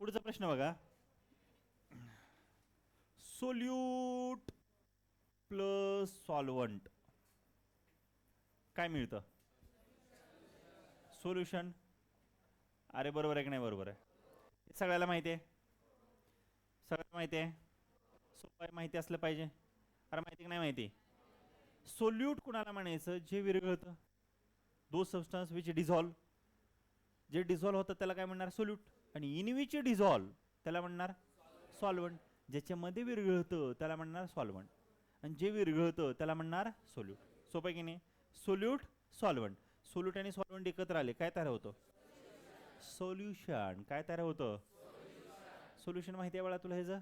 पुढचा प्रश्न बघा, सोल्यूट प्लस सॉल्वंट काय मिळतं? सोल्युशन. अरे बरोबर आहे की नाही, बरोबर आहे. सगळ्याला माहिती आहे, सगळ्याला माहिती आहे. सोपं आहे, माहिती असलं पाहिजे. अरे माहिती की नाही माहिती? सोल्यूट कुणाला म्हणायचं, जे विरघळतं. दो सबस्टन्स विच डिझॉल्व, जे डिझॉल्व होतं त्याला काय म्हणणार, सोल्यूट. आणि इन विच डिझॉल्व त्याला म्हणणार सॉल्वंट. ज्याच्यामध्ये विरघळतं त्याला म्हणणार सॉल्वंट, आणि जे विरघळतं त्याला म्हणणार सोल्यूट. सोपं की नाही? Solute solvent. सोल्यूट आणि सॉल्वंट एकत्र आले काय तयार होतं? सोल्युशन. काय तयार होतं? सोल्युशन. माहिती आहे बाळा तुला ह्याचं?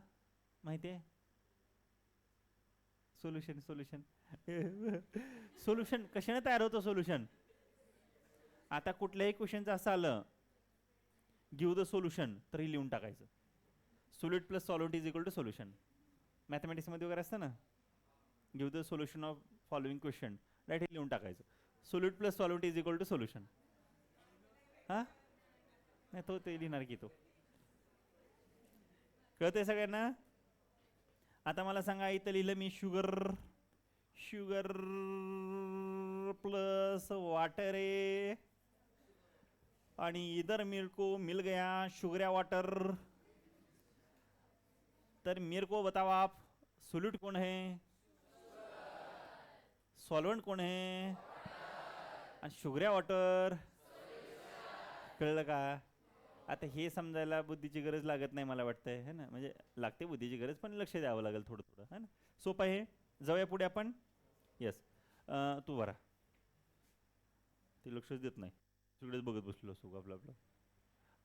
माहिती आहे सोल्युशन? सोल्युशन सोल्युशन कशाने तयार होतं सोल्युशन? आता कुठल्याही क्वेश्चनचं असं आलं, गिव्ह द सोल्युशन, तर हे लिहून टाकायचं. Solute plus solvent is equal to solution. मॅथमॅटिक्समध्ये वगैरे असतं ना, give the solution of following question, right, हे लिहून टाकायचं. Solute plus solvent is equal to solution. हां, नाही तो ते लिहिणार की तो. कळतंय सगळ्यांना? आता मला सांगा, इथं लिहिलं मी शुगर, शुगर प्लस वाटर है आणि इधर मेरे को मिल गया शुगर या वाटर. तर मेरे को बताओ आप सोल्यूट कौन है, सॉल्व्हेंट कोण आहे आणि शुगर या वॉटर. कळलं का? आता हे समजायला बुद्धीची गरज लागत नाही मला वाटतंय है ना, म्हणजे लागते बुद्धीची गरज पण लक्ष द्यावं लागेल थोडं थोडं है ना. सोपं आहे. जाऊया पुढे आपण. येस तू भरा. ते लक्षच देत नाही, तिकडेच बघत बसलो असतो आपलं आपलं.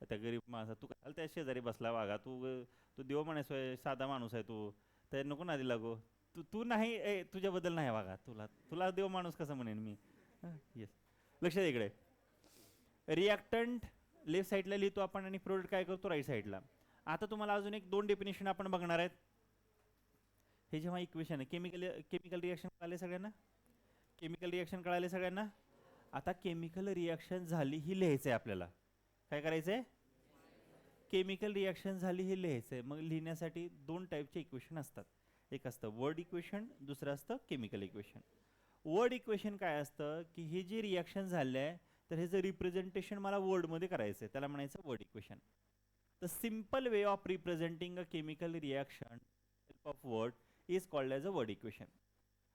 त्या गरीब माणसा तू काय त्या शेजारी बसला वागा तू देव माणूस आहे, साधा माणूस आहे तू, तर नको नादी लागो. तू तू नाही तुझ्याबद्दल नाही वागा, तुला तुला देव माणूस कसं म्हणेन मी. येस लक्ष दे इकडे. रिॲक्टंट लेफ्ट साईडला लिहितो आपण आणि प्रोडक्ट काय करतो राईट साईडला. आता तुम्हाला अजून एक दोन डेफिनेशन आपण बघणार आहेत. हे जेव्हा इक्वेशन आहे केमिकल रिॲक्शन कळाले सगळ्यांना, केमिकल रिॲक्शन कळाले सगळ्यांना. आता केमिकल रिॲक्शन झाली ही लिहायचं आहे आपल्याला. काय करायचं आहे? केमिकल रिॲक्शन झाली ही लिहायचं आहे. मग लिहिण्यासाठी दोन टाईपचे इक्वेशन असतात. एक असतं वर्ड इक्वेशन, दुसरं असतं केमिकल इक्वेशन. वर्ड इक्वेशन काय असतं की हे जे रिॲक्शन झाले आहे तर हे जे रिप्रेझेंटेशन मला वर्डमध्ये करायचं आहे त्याला म्हणायचं word equation. The simple way of representing a chemical reaction help of word is called as a word equation.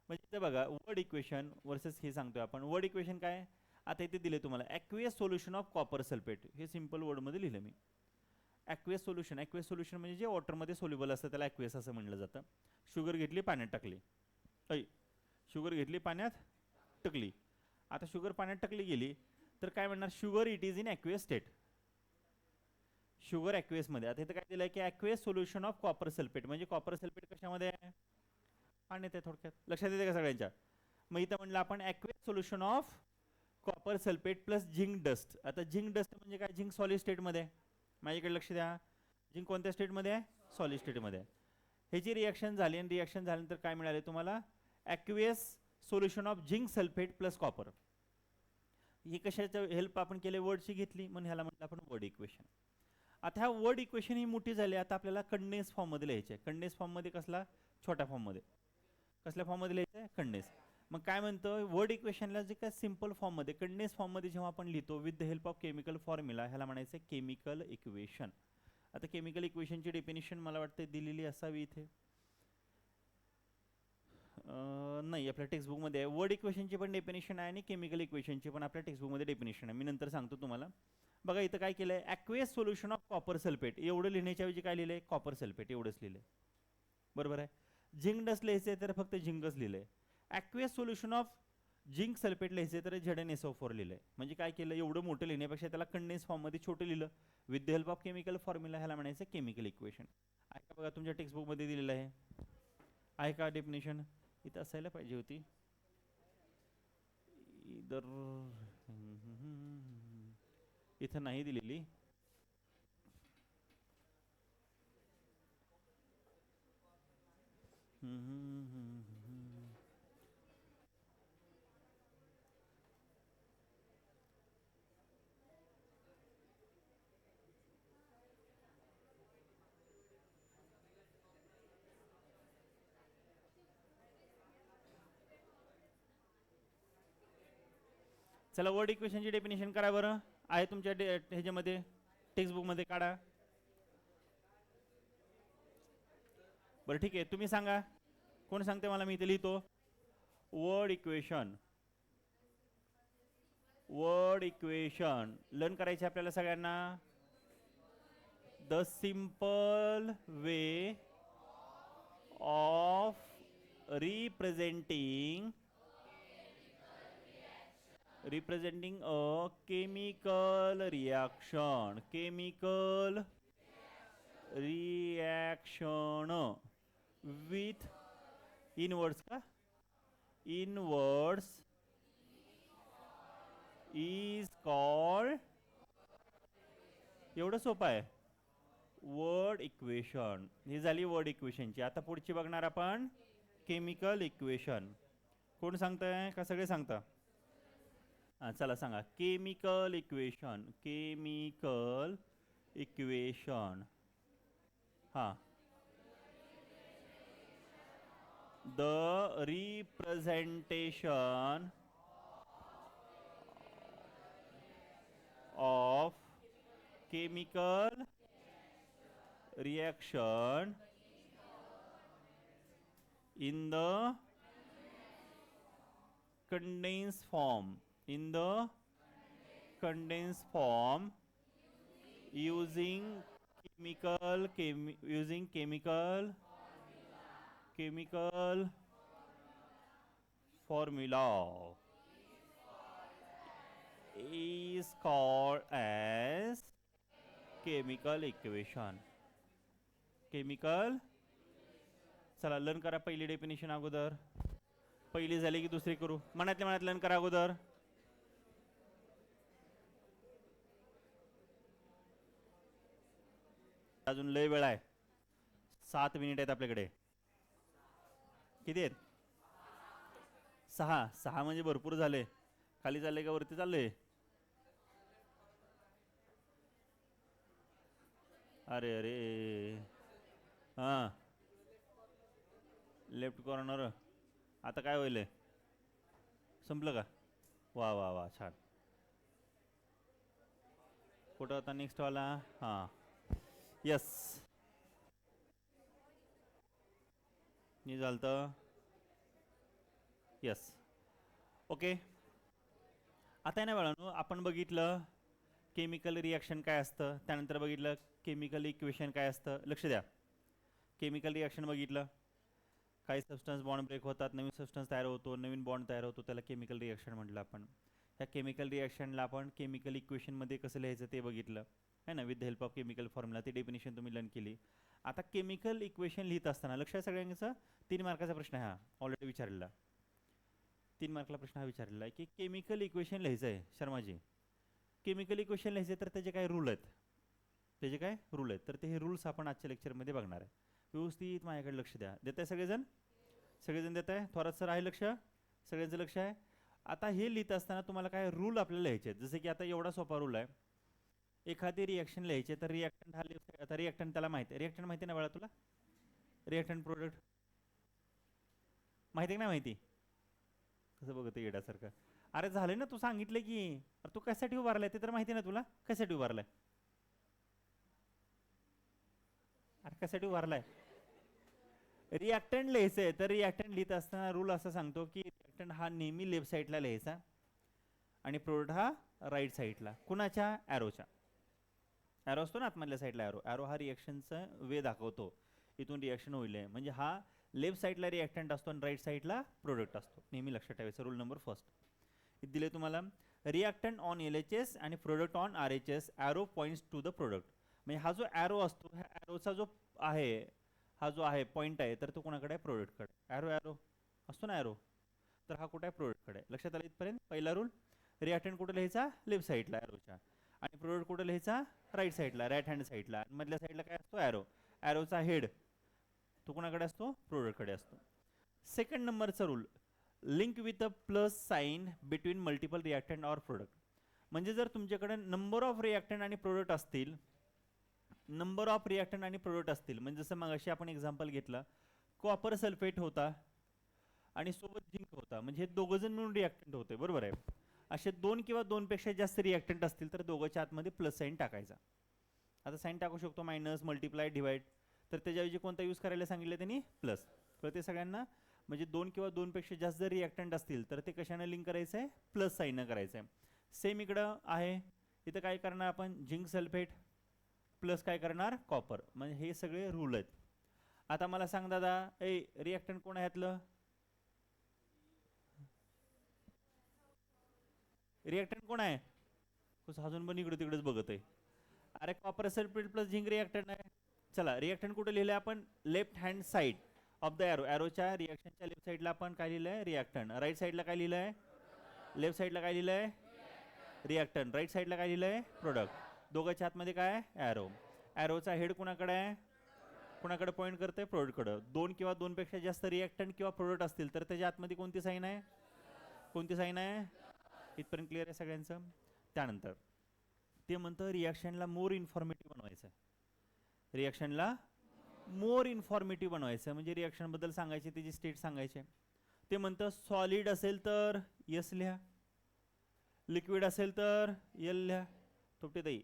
म्हणजे इथे बघा वर्ड इक्वेशन वर्सेस हे सांगतोय आपण. वर्ड इक्वेशन काय? आता इथे दिले तुम्हाला aqueous solution of copper sulphate. हे सिम्पल वर्डमध्ये लिहिलं मी. ॲक्वियस सोल्युशन म्हणजे जे वॉटरमध्ये सोल्युबल असतं त्याला ॲक्वियस असं म्हणलं जातं. शुगर घेतली पाण्यात टाकली, शुगर घेतली पाण्यात टाकली. आता शुगर पाण्यात टाकली गेली तर काय म्हणणार? Sugar it is in aqueous state. Sugar ॲक्वियसमध्ये. आता इथं काय दिलं की aqueous solution of copper sulphate, म्हणजे कॉपर सल्फेट कशामध्ये आहे? पाण्यात आहे. थोडक्यात लक्षात येते का सगळ्यांच्या? मग इथं म्हणलं आपण aqueous solution of copper sulphate plus zinc dust. आता झिंक डस्ट म्हणजे काय? झिंक सॉलिड स्टेटमध्ये आहे. माझ्याकडे लक्ष द्या. झिंक कोणत्या स्टेटमध्ये आहे? सॉलिड स्टेटमध्ये आहे. ह्याची रिॲक्शन झाली आणि रिॲक्शन झाल्यानंतर काय मिळाले तुम्हाला? Aqueous solution of zinc sulphate plus copper. ही कशाचं हेल्प आपण केले? वर्डची घेतली म्हणून ह्याला म्हटलं आपण वर्ड इक्वेशन. आता ह्या वर्ड इक्वेशन ही मोठी झाली. आता आपल्याला कंडेन्स फॉर्ममध्ये लिहायचे आहे. कंडेन्स फॉर्ममध्ये कसला? छोट्या फॉर्ममध्ये. कसल्या फॉर्ममध्ये लिहायचं आहे? कंडेन्स. मग काय म्हणतो वर्ड इक्वेशनला जे काय सिंपल फॉर्ममध्ये कंडेन्स फॉर्ममध्ये जेव्हा आपण लिहितो with the help of chemical formula ह्याला म्हणायचं केमिकल इक्वेशन. आता केमिकल इक्वेशनची डेफिनेशन मला वाटते दिलेली असावी इथे. नाही आपल्या टेक्स्टबुकमध्ये आहे. वर्ड इक्वेशनची पण डेफिनेशन आहे आणि केमिकल इक्वेशनची पण आपल्या टेक्स्टबुकमध्ये डेफिनेशन आहे. मी नंतर सांगतो तुम्हाला. बघा इथं काय केलं आहे? Aqueous solution of copper sulphate एवढं लिहिण्याच्या ऐवजी काय लिहिलं आहे? कॉपर सल्फेट एवढंच लिहिलं आहे. बरोबर आहे. झिंक डस्ट लिहायचं आहे तर फक्त झिंकच लिहिलं आहे. Aqueous solution of zinc sulphate लिहायचं तर ZnSO4 लिहिलं आहे. म्हणजे काय केलं? एवढं मोठं लिहिण्यापेक्षा त्याला कंडेन्स फॉर्ममध्ये छोटं लिहिलं with the help of chemical formula. ह्याला म्हणायचं केमिकल इक्वेशन. आहे का? बघा तुमच्या टेक्स्टबुकमध्ये दिलेलं आहे का डेफिनेशन? इथं असायला पाहिजे होती. इथं नाही दिलेली. चला वर्ड इक्वेशनची डेफिनेशन करा बरं. आहे तुमच्या ह्याच्यामध्ये टेक्स्टबुकमध्ये काढा बरं. ठीक आहे तुम्ही सांगा. कोण सांगते मला? मी इथे लिहितो. Word equation. Word equation learn करायचे आपल्याला सगळ्यांना. The simple way of representing a chemical reaction. Chemical reaction with inwards का? Inwards is called. एवढं सोपं आहे. Word equation. ही झाली वर्ड इक्वेशनची. आता पुढची बघणार आपण केमिकल इक्वेशन. कोण सांगताय का सगळे सांगता? हां चला सांगा. Chemical equation. Chemical equation. हां the representation of chemical reaction in the condensed form using chemical formula is called as chemical equation. चला लर्न करा पहिली डेफिनेशन अगोदर. पहिली झाली की दुसरी करू. मनातल्या मनात लर्न करा अगोदर. अजून लय वेळ आहे. 7 मिनिट आहेत आपल्याकडे. किती आहेत? 6 म्हणजे भरपूर झाले. खाली चालले का वरती चालले? अरे अरे हां लेफ्ट कॉर्नर. आता काय होईल? संपलं का? वा वा वा छान. कुठं होता नेक्स्ट वाला? हां यस मी झालं. Yes okay. आता आहे ना बाळांनो, आपण बघितलं केमिकल रिॲक्शन काय असतं, त्यानंतर बघितलं केमिकल इक्वेशन काय असतं. लक्ष द्या. केमिकल रिॲक्शन बघितलं, काही सबस्टन्स बॉन्ड ब्रेक होतात, नवीन सबस्टन्स तयार होतो, नवीन बॉन्ड तयार होतो, त्याला केमिकल रिॲक्शन म्हटलं आपण. ह्या केमिकल रिॲक्शनला आपण केमिकल इक्वेशनमध्ये कसं लिहायचं ते बघितलं आहे ना, with the help of chemical formula. ती डेफिनेशन तुम्ही लर्न केली. आता केमिकल इक्वेशन लिहित असताना लक्षात सगळ्यांचं 3 मार्काचा प्रश्न आहे हा, ऑलरेडी विचारलेला. 3 मार्कला प्रश्न हा विचारलेला आहे की केमिकल इक्वेशन लिहायचं आहे शर्माजी. केमिकल इक्वेशन लिहायचे तर त्याचे काय रूल आहेत, तर ते हे रूल्स आपण आजच्या लेक्चरमध्ये बघणार आहे. व्यवस्थित माझ्याकडे लक्ष द्या. देत आहे सगळेजण देत आहे? थोरात सर आहे लक्ष? सगळ्यांचं लक्ष आहे? आता हे लिहित असताना तुम्हाला काय रूल आपल्याला लिहायचे आहेत. जसे की आता एवढा सोपा रूल आहे. एखादी रिॲक्शन लिहायची तर रिॲक्टंट हा आता रिॲक्टंट त्याला माहिती आहे. रिॲक्टंट माहिती ना बाळा तुला? रिॲक्टंट प्रोडक्ट माहिती आहे की नाही माहिती? कसं बघतो येड्यासारखं? अरे झालं ना, तू सांगितलं की. अरे तू कशासाठी उभारलाय ते तर माहिती ना तुला? कशासाठी उभारलाय? अरे कशासाठी उभारलाय? रिॲक्टंट लिहायचंय तर रिॲक्टंट लिहित असताना रूल असा सांगतो की रिॲक्टंट हा नेहमी लेफ्ट साईडला लिहायचा आणि प्रोडक्ट हा राईट साईडला. कुणाच्या? ॲरोच्या. ॲरो असतो ना आतमधल्या साईडला ॲरो. ॲरो हा रिॲक्शनचा वे दाखवतो, इथून रिॲक्शन होईल. म्हणजे हा लेफ्ट साईडला रिॲक्टंट असतो आणि राईट साईडला प्रोडक्ट असतो. नेहमी लक्षात ठेवायचं. रूल नंबर फर्स्ट दिले तुम्हाला. रिॲक्टंट ऑन LHS आणि product on RHS. Arrow points to the product. म्हणजे हा जो ॲरो असतो, ह्या ॲरोचा जो आहे, हा जो आहे पॉईंट आहे, तर तो कोणाकडे आहे? प्रोडक्टकडे. ॲरो असतो ना ॲरो, तर हा कुठे आहे? प्रोडक्टकडे. लक्षात आलं इथपर्यंत? पहिला रूल. रिॲक्टंट कुठे लिहायचा? लेफ्ट साईडला ॲरोच्या. आणि प्रोडक्ट कुठे लिहायचा? राईट साईडला, राईट हँड साईडला. मधल्या साईडला काय असतो? ॲरो. ॲरोचा हेड तो कोणाकडे असतो? प्रोडक्टकडे असतो. सेकंड नंबरचा rule, link with a plus sign between multiple reactant or product. म्हणजे जर तुमच्याकडे नंबर ऑफ रिॲक्टंट आणि प्रोडक्ट असतील, म्हणजे जसं मगाशी आपण एक्झाम्पल घेतलं, कॉपर सल्फेट होता आणि सोबत झिंक होता, म्हणजे हे दोघं जण मिळून रिॲक्टंट होते, बरोबर आहे. असे 2 किंवा 2 पेक्षा जास्त रिॲक्टंट असतील तर दोघांच्या आतमध्ये प्लस साईन टाकायचा. आता साईन टाकू शकतो मायनस, मल्टिप्लाय, डिवाइड, तर त्याच्याऐवजी कोणता यूज करायला सांगितलं त्यांनी? प्लस. तर ते सगळ्यांना म्हणजे 2 किंवा 2 पेक्षा जास्त जर रिॲक्टंट असतील तर ते कशाने लिंक करायचं आहे? प्लस साईननं करायचं आहे. सेम इकडं आहे. इथं काय करणार आपण? झिंक सल्फेट प्लस काय करणार? कॉपर. म्हणजे हे सगळे रूल आहेत. आता मला सांग दादा, रिॲक्टंट कोण आहे यातलं? रिॲक्टंट कोण आहे? कुछ अजून पण इकडे तिकडेच बघत आहे. अरे copper sulphate plus zinc reactant आहे. चला रिॲक्टंट कुठे लिहिलं आपण? Left hand side of the arrow. ॲरोच्या रिॲक्शनच्या लेफ्ट साईडला आपण काय लिहिलं आहे? रिॲक्टंट. राईट साईडला काय लिहिलं आहे? लेफ्ट साईडला काय लिहिलं आहे? रिॲक्टंट. राईट साईडला काय लिहिलं आहे? प्रोडक्ट. दोघांच्या आतमध्ये काय आहे? ॲरो. ॲरोचा हेड कुणाकडे आहे? कुणाकडे पॉईंट करते? प्रोडक्टकडे. 2 किंवा 2 पेक्षा जास्त रिॲक्टंट किंवा प्रोडक्ट असतील तर त्याच्या आतमध्ये कोणती साईन आहे? कोणती साईन आहे? इथपर्यंत क्लिअर आहे सगळ्यांचं? त्यानंतर ते म्हणतं रिॲक्शनला मोर इन्फॉर्मेटिव्ह बनवायचं. रिॲक्शनला मोर इन्फॉर्मेटिव्ह बनवायचं, म्हणजे रिॲक्शन बद्दल सांगायचे, त्याची स्टेट सांगायचे. ते म्हणतं सॉलिड असेल तर यस लिहा, लिक्विड असेल तर यल लिहा. थोपटे ताई,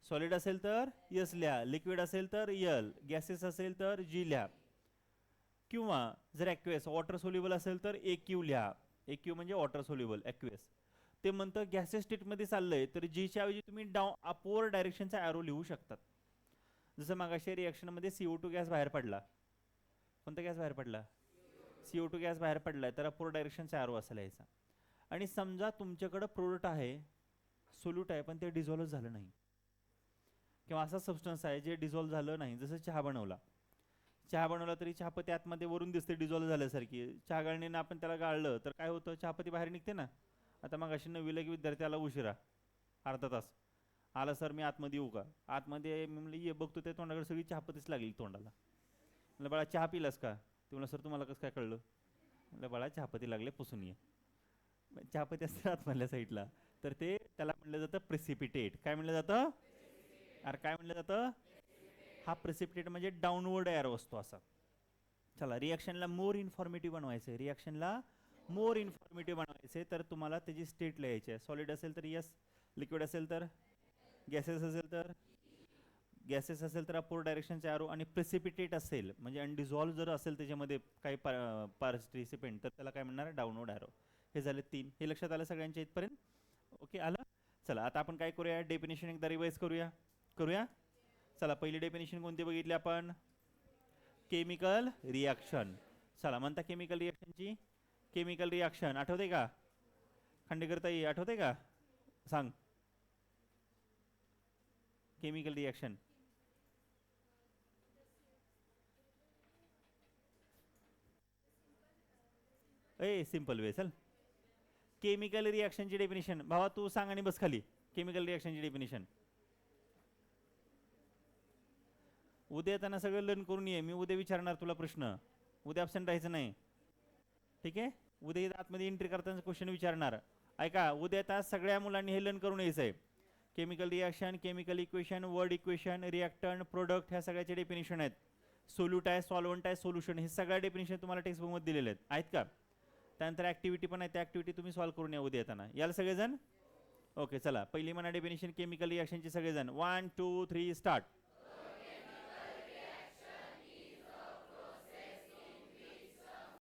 सॉलिड असेल तर यस लिहा, लिक्विड असेल तर यल, गॅसेस असेल तर जी लिहा. किंवा जर ॲक्वेस वॉटर सोल्युबल असेल तर AQ लिहा. AQ म्हणजे वॉटर सोल्युबल ॲक्वेस. ते म्हणतं गॅसेस स्टेटमध्ये चाललंय तर जीच्या ऐवजी तुम्ही डाऊन अपवर डायरेक्शनचा ॲरो लिहू शकतात. जसं मागाशी रिॲक्शनमध्ये CO2 गॅस बाहेर पडला. कोणता गॅस बाहेर पडला? CO2 गॅस बाहेर पडलाय, तर अपवर डायरेक्शनचा ॲरो असा लिहायचा. आणि समजा तुमच्याकडं प्रोडक्ट आहे, सोल्यूट आहे, पण ते डिझॉल्व झालं नाही, किंवा असा सबस्टन्स आहे जे डिझॉल्व झालं नाही. जसं चहा बनवला तरी चहापत्ती आतमध्ये वरून दिसते डिझॉल्व झाल्यासारखी. चहा गाळणीनं आपण त्याला गाळलं तर काय होतं, चहापत्ती बाहेर निघते ना. आता मग अशी नवीला की विद्यार्थी आला उशिरा, अर्धा तास आला, सर मी आतमध्ये येऊ का? आतमध्ये मी म्हणलं ये, बघतो त्या तोंडाकडे सगळी चहापत्तीच लागली तोंडाला. म्हणलं बाळा चहा पिलास का? ते म्हणलं सर तुम्हाला कसं काय कळलं? म्हणलं बाळा चहापत्ती लागले, पुसून ये. चहापत्ती असते आतमधल्या साईडला, तर ते त्याला म्हणलं जातं प्रेसिपिटेट. काय म्हणलं जातं? अरे काय म्हणलं जातं? हा प्रेसिपिटेट म्हणजे डाऊनवर्ड एरो असतो असा. चला, रिॲक्शनला मोर इन्फॉर्मेटिव्ह बनवायचं आहे, रिॲक्शनला मोर इन्फॉर्मेटिव्ह बनवायचे, तर तुम्हाला त्याची स्टेट लिहायची आहे. सॉलिड असेल तर यस, लिक्विड असेल तर, गॅसेस असेल तर अपोर डायरेक्शनचा ॲरो, आणि प्रेसिपिटेट असेल म्हणजे अनडिझॉल्व जर असेल त्याच्यामध्ये काही पार्टिसिपेंट, तर त्याला काय म्हणणार? Downward arrow. हे झाले 3. हे लक्षात आलं सगळ्यांच्या इथपर्यंत? ओके, आलं. चला आता आपण काय करूया, डेफिनेशन एकदा रिवाइज करूया. चला, पहिली डेफिनेशन कोणती बघितली आपण? Chemical reaction. चला म्हणता केमिकल रिॲक्शनची. केमिकल रिॲक्शन आठवते का? खांडेकर ताई आठवते का? सांग. Chemical reaction simple way. चल, केमिकल रिॲक्शनची डेफिनेशन भावा तू सांग आणि बस खाली. केमिकल रिॲक्शनची डेफिनेशन उद्या येताना सगळं लर्न करून ये. मी उद्या विचारणार तुला प्रश्न, उद्या ॲब्सेंट राहायचं नाही, ठीक आहे? उद्या आतमध्ये एंट्री करताना क्वेश्चन विचारणार. ऐका, उद्या येतात सगळ्या मुलांनी हे लर्न करून यायचं आहे. Chemical reaction, chemical equation, word equation, reactant, product, ह्या सगळ्याचे डेफिनेशन आहेत. सोल्यूट आहे, सॉल्वंट आहे, सोल्युशन, हे सगळ्या डेफिनेशन तुम्हाला टेक्स्टबुकमध्ये दिलेले आहेत का? त्यानंतर ॲक्टिव्हिटी पण आहे, त्या ॲक्टिव्हिटी तुम्ही सॉल्व्ह करून या उद्या येताना. याल सगळेजण? ओके, चला पहिली म्हणा डेफिनेशन केमिकल रिॲक्शनची सगळेजण. 1 2 3 स्टार्ट.